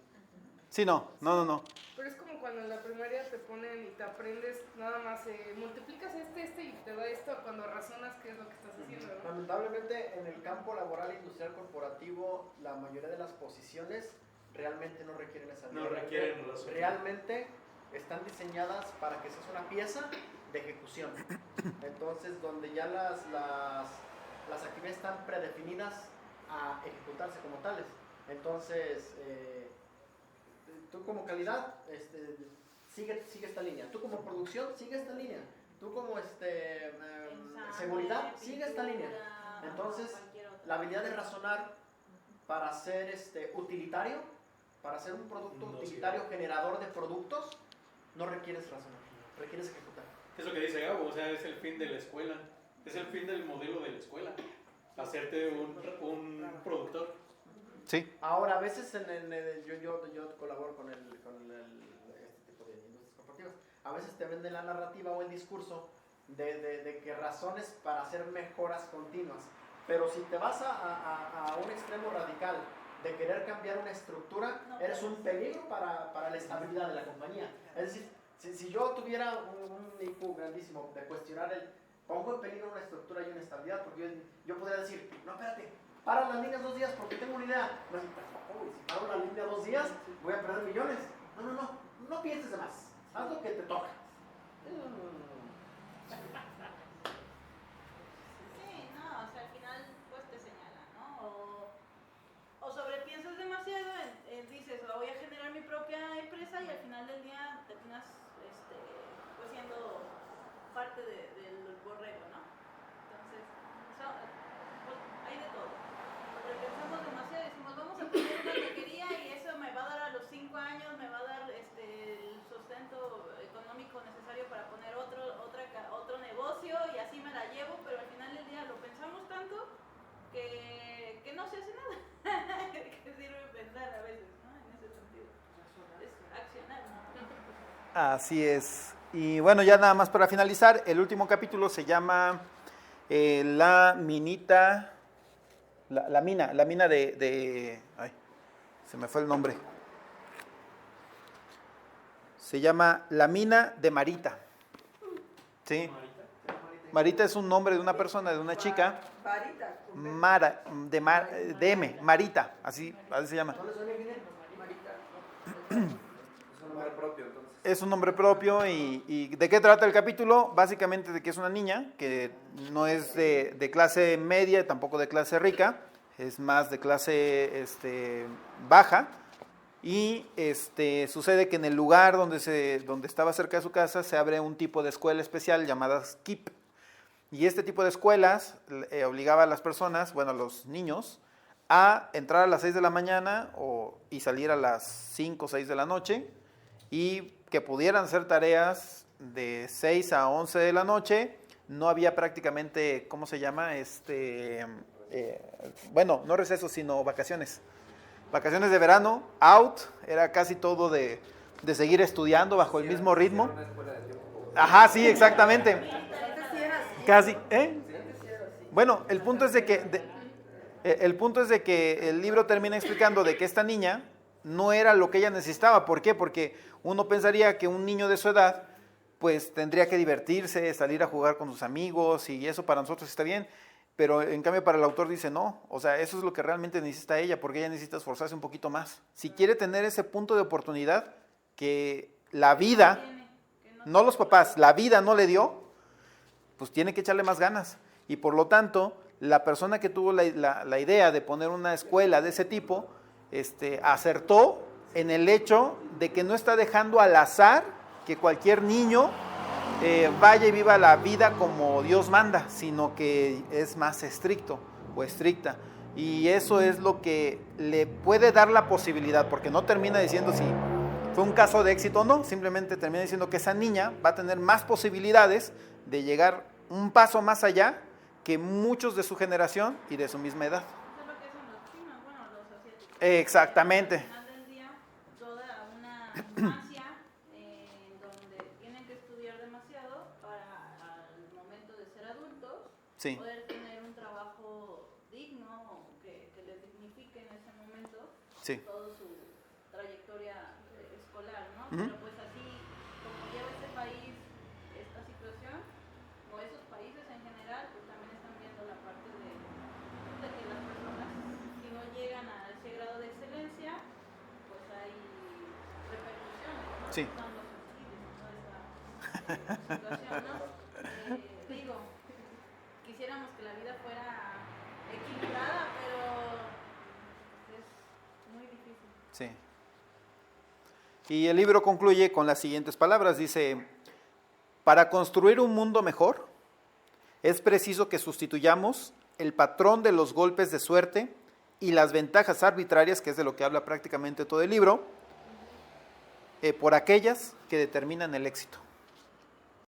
Sí, no. Pero es como cuando en la primaria te ponen y te aprendes nada más, multiplicas este y te da esto cuando razonas qué es lo que estás haciendo, ¿no? Lamentablemente en el campo laboral, industrial, corporativo, la mayoría de las posiciones realmente no requieren esa habilidad. No requieren razón. Realmente están diseñadas para que seas una pieza de ejecución. Entonces, donde ya las las actividades están predefinidas a ejecutarse como tales. Entonces, tú como calidad, sigue esta línea. Tú como producción, sigue esta línea. Tú como seguridad, sigue esta línea. Entonces, la habilidad de razonar para ser utilitario, para ser un producto utilitario generador de productos, no requieres razonar, requieres ejecutar. Es lo que dice Gabo, o sea, es el fin de la escuela, es el fin del modelo de la escuela, hacerte un productor. Sí. Ahora, a veces yo colaboro con este tipo de industrias corporativas. A veces te venden la narrativa o el discurso de que razones para hacer mejoras continuas. Pero si te vas a un extremo radical de querer cambiar una estructura, eres un peligro para la estabilidad de la compañía. Es decir, si yo tuviera un IQ grandísimo de cuestionar pongo en peligro una estructura y una estabilidad, porque yo podría decir, no, espérate, para las líneas 2 días porque tengo una idea. No, si paro la línea 2 días, voy a perder millones. No pienses de más. Haz lo que te toca. Sí, no, o sea, al final pues te señala, ¿no? O sobrepiensas demasiado, dices, voy a generar mi propia empresa y al final del día terminas pues siendo parte del borrego, ¿no? Entonces, pues, hay de todo. Sobrepensamos demasiado y decimos, vamos a poner una taquería y eso me va a dar a los 5 años, me va a dar el sustento económico necesario para poner otro negocio y así me la llevo, pero al final del día lo pensamos tanto que no se hace nada. Que sirve pensar a veces, ¿no? En ese sentido. Es accionar, ¿no? Así es. Y bueno, ya nada más para finalizar, el último capítulo se llama La mina de... Ay, se me fue el nombre. Se llama La mina de Marita. ¿Sí? Marita es un nombre de una persona, de una chica. Varita. Marita, así se llama. Es un nombre propio, entonces. Es un nombre propio y ¿de qué trata el capítulo? Básicamente de que es una niña que no es de clase media, tampoco de clase rica, es más de clase baja y sucede que en el lugar donde estaba cerca de su casa se abre un tipo de escuela especial llamada KIPP. Y este tipo de escuelas obligaba a las personas, bueno, a los niños, a entrar a las 6 de la mañana y salir a las 5 o 6 de la noche y que pudieran hacer tareas de 6 a 11 de la noche. No había prácticamente, ¿cómo se llama? Bueno, no receso, sino vacaciones. Vacaciones de verano, era casi todo de seguir estudiando bajo el mismo ritmo. Una escuela de tiempo completo. Ajá, sí, exactamente. Antes sí era así. Casi, Antes sí era así. Bueno, el punto es de que el libro termina explicando de que esta niña no era lo que ella necesitaba. ¿Por qué? Porque uno pensaría que un niño de su edad pues tendría que divertirse, salir a jugar con sus amigos y eso para nosotros está bien, pero en cambio para el autor dice no, o sea, eso es lo que realmente necesita ella, porque ella necesita esforzarse un poquito más. Si quiere tener ese punto de oportunidad que la vida, no los papás, la vida no le dio, pues tiene que echarle más ganas. Y por lo tanto, la persona que tuvo la idea de poner una escuela de ese tipo, acertó en el hecho de que no está dejando al azar que cualquier niño vaya y viva la vida como Dios manda, sino que es más estricto o estricta. Y eso es lo que le puede dar la posibilidad, porque no termina diciendo si fue un caso de éxito o no, simplemente termina diciendo que esa niña va a tener más posibilidades de llegar un paso más allá que muchos de su generación y de su misma edad. Eso es lo que hacen los chinos, bueno, los asiáticos. Exactamente. Al final del día, toda una infancia donde tienen que estudiar demasiado para al momento de ser adultos Sí. poder tener un trabajo digno que les dignifique en ese momento Sí. toda su trayectoria escolar, ¿no? Ujú. Pero pues así, como lleva ese país esta situación, o esos países en general, pues también están viendo la parte de que las personas, si no llegan a ese grado de excelencia, pues hay repercusiones, ¿no? Sí. Son los suicidios, toda esa situación, ¿no? Digo, quisiéramos que la vida fuera equilibrada, pero es muy difícil. Sí. Y el libro concluye con las siguientes palabras. Dice, para construir un mundo mejor, es preciso que sustituyamos el patrón de los golpes de suerte y las ventajas arbitrarias, que es de lo que habla prácticamente todo el libro, por aquellas que determinan el éxito.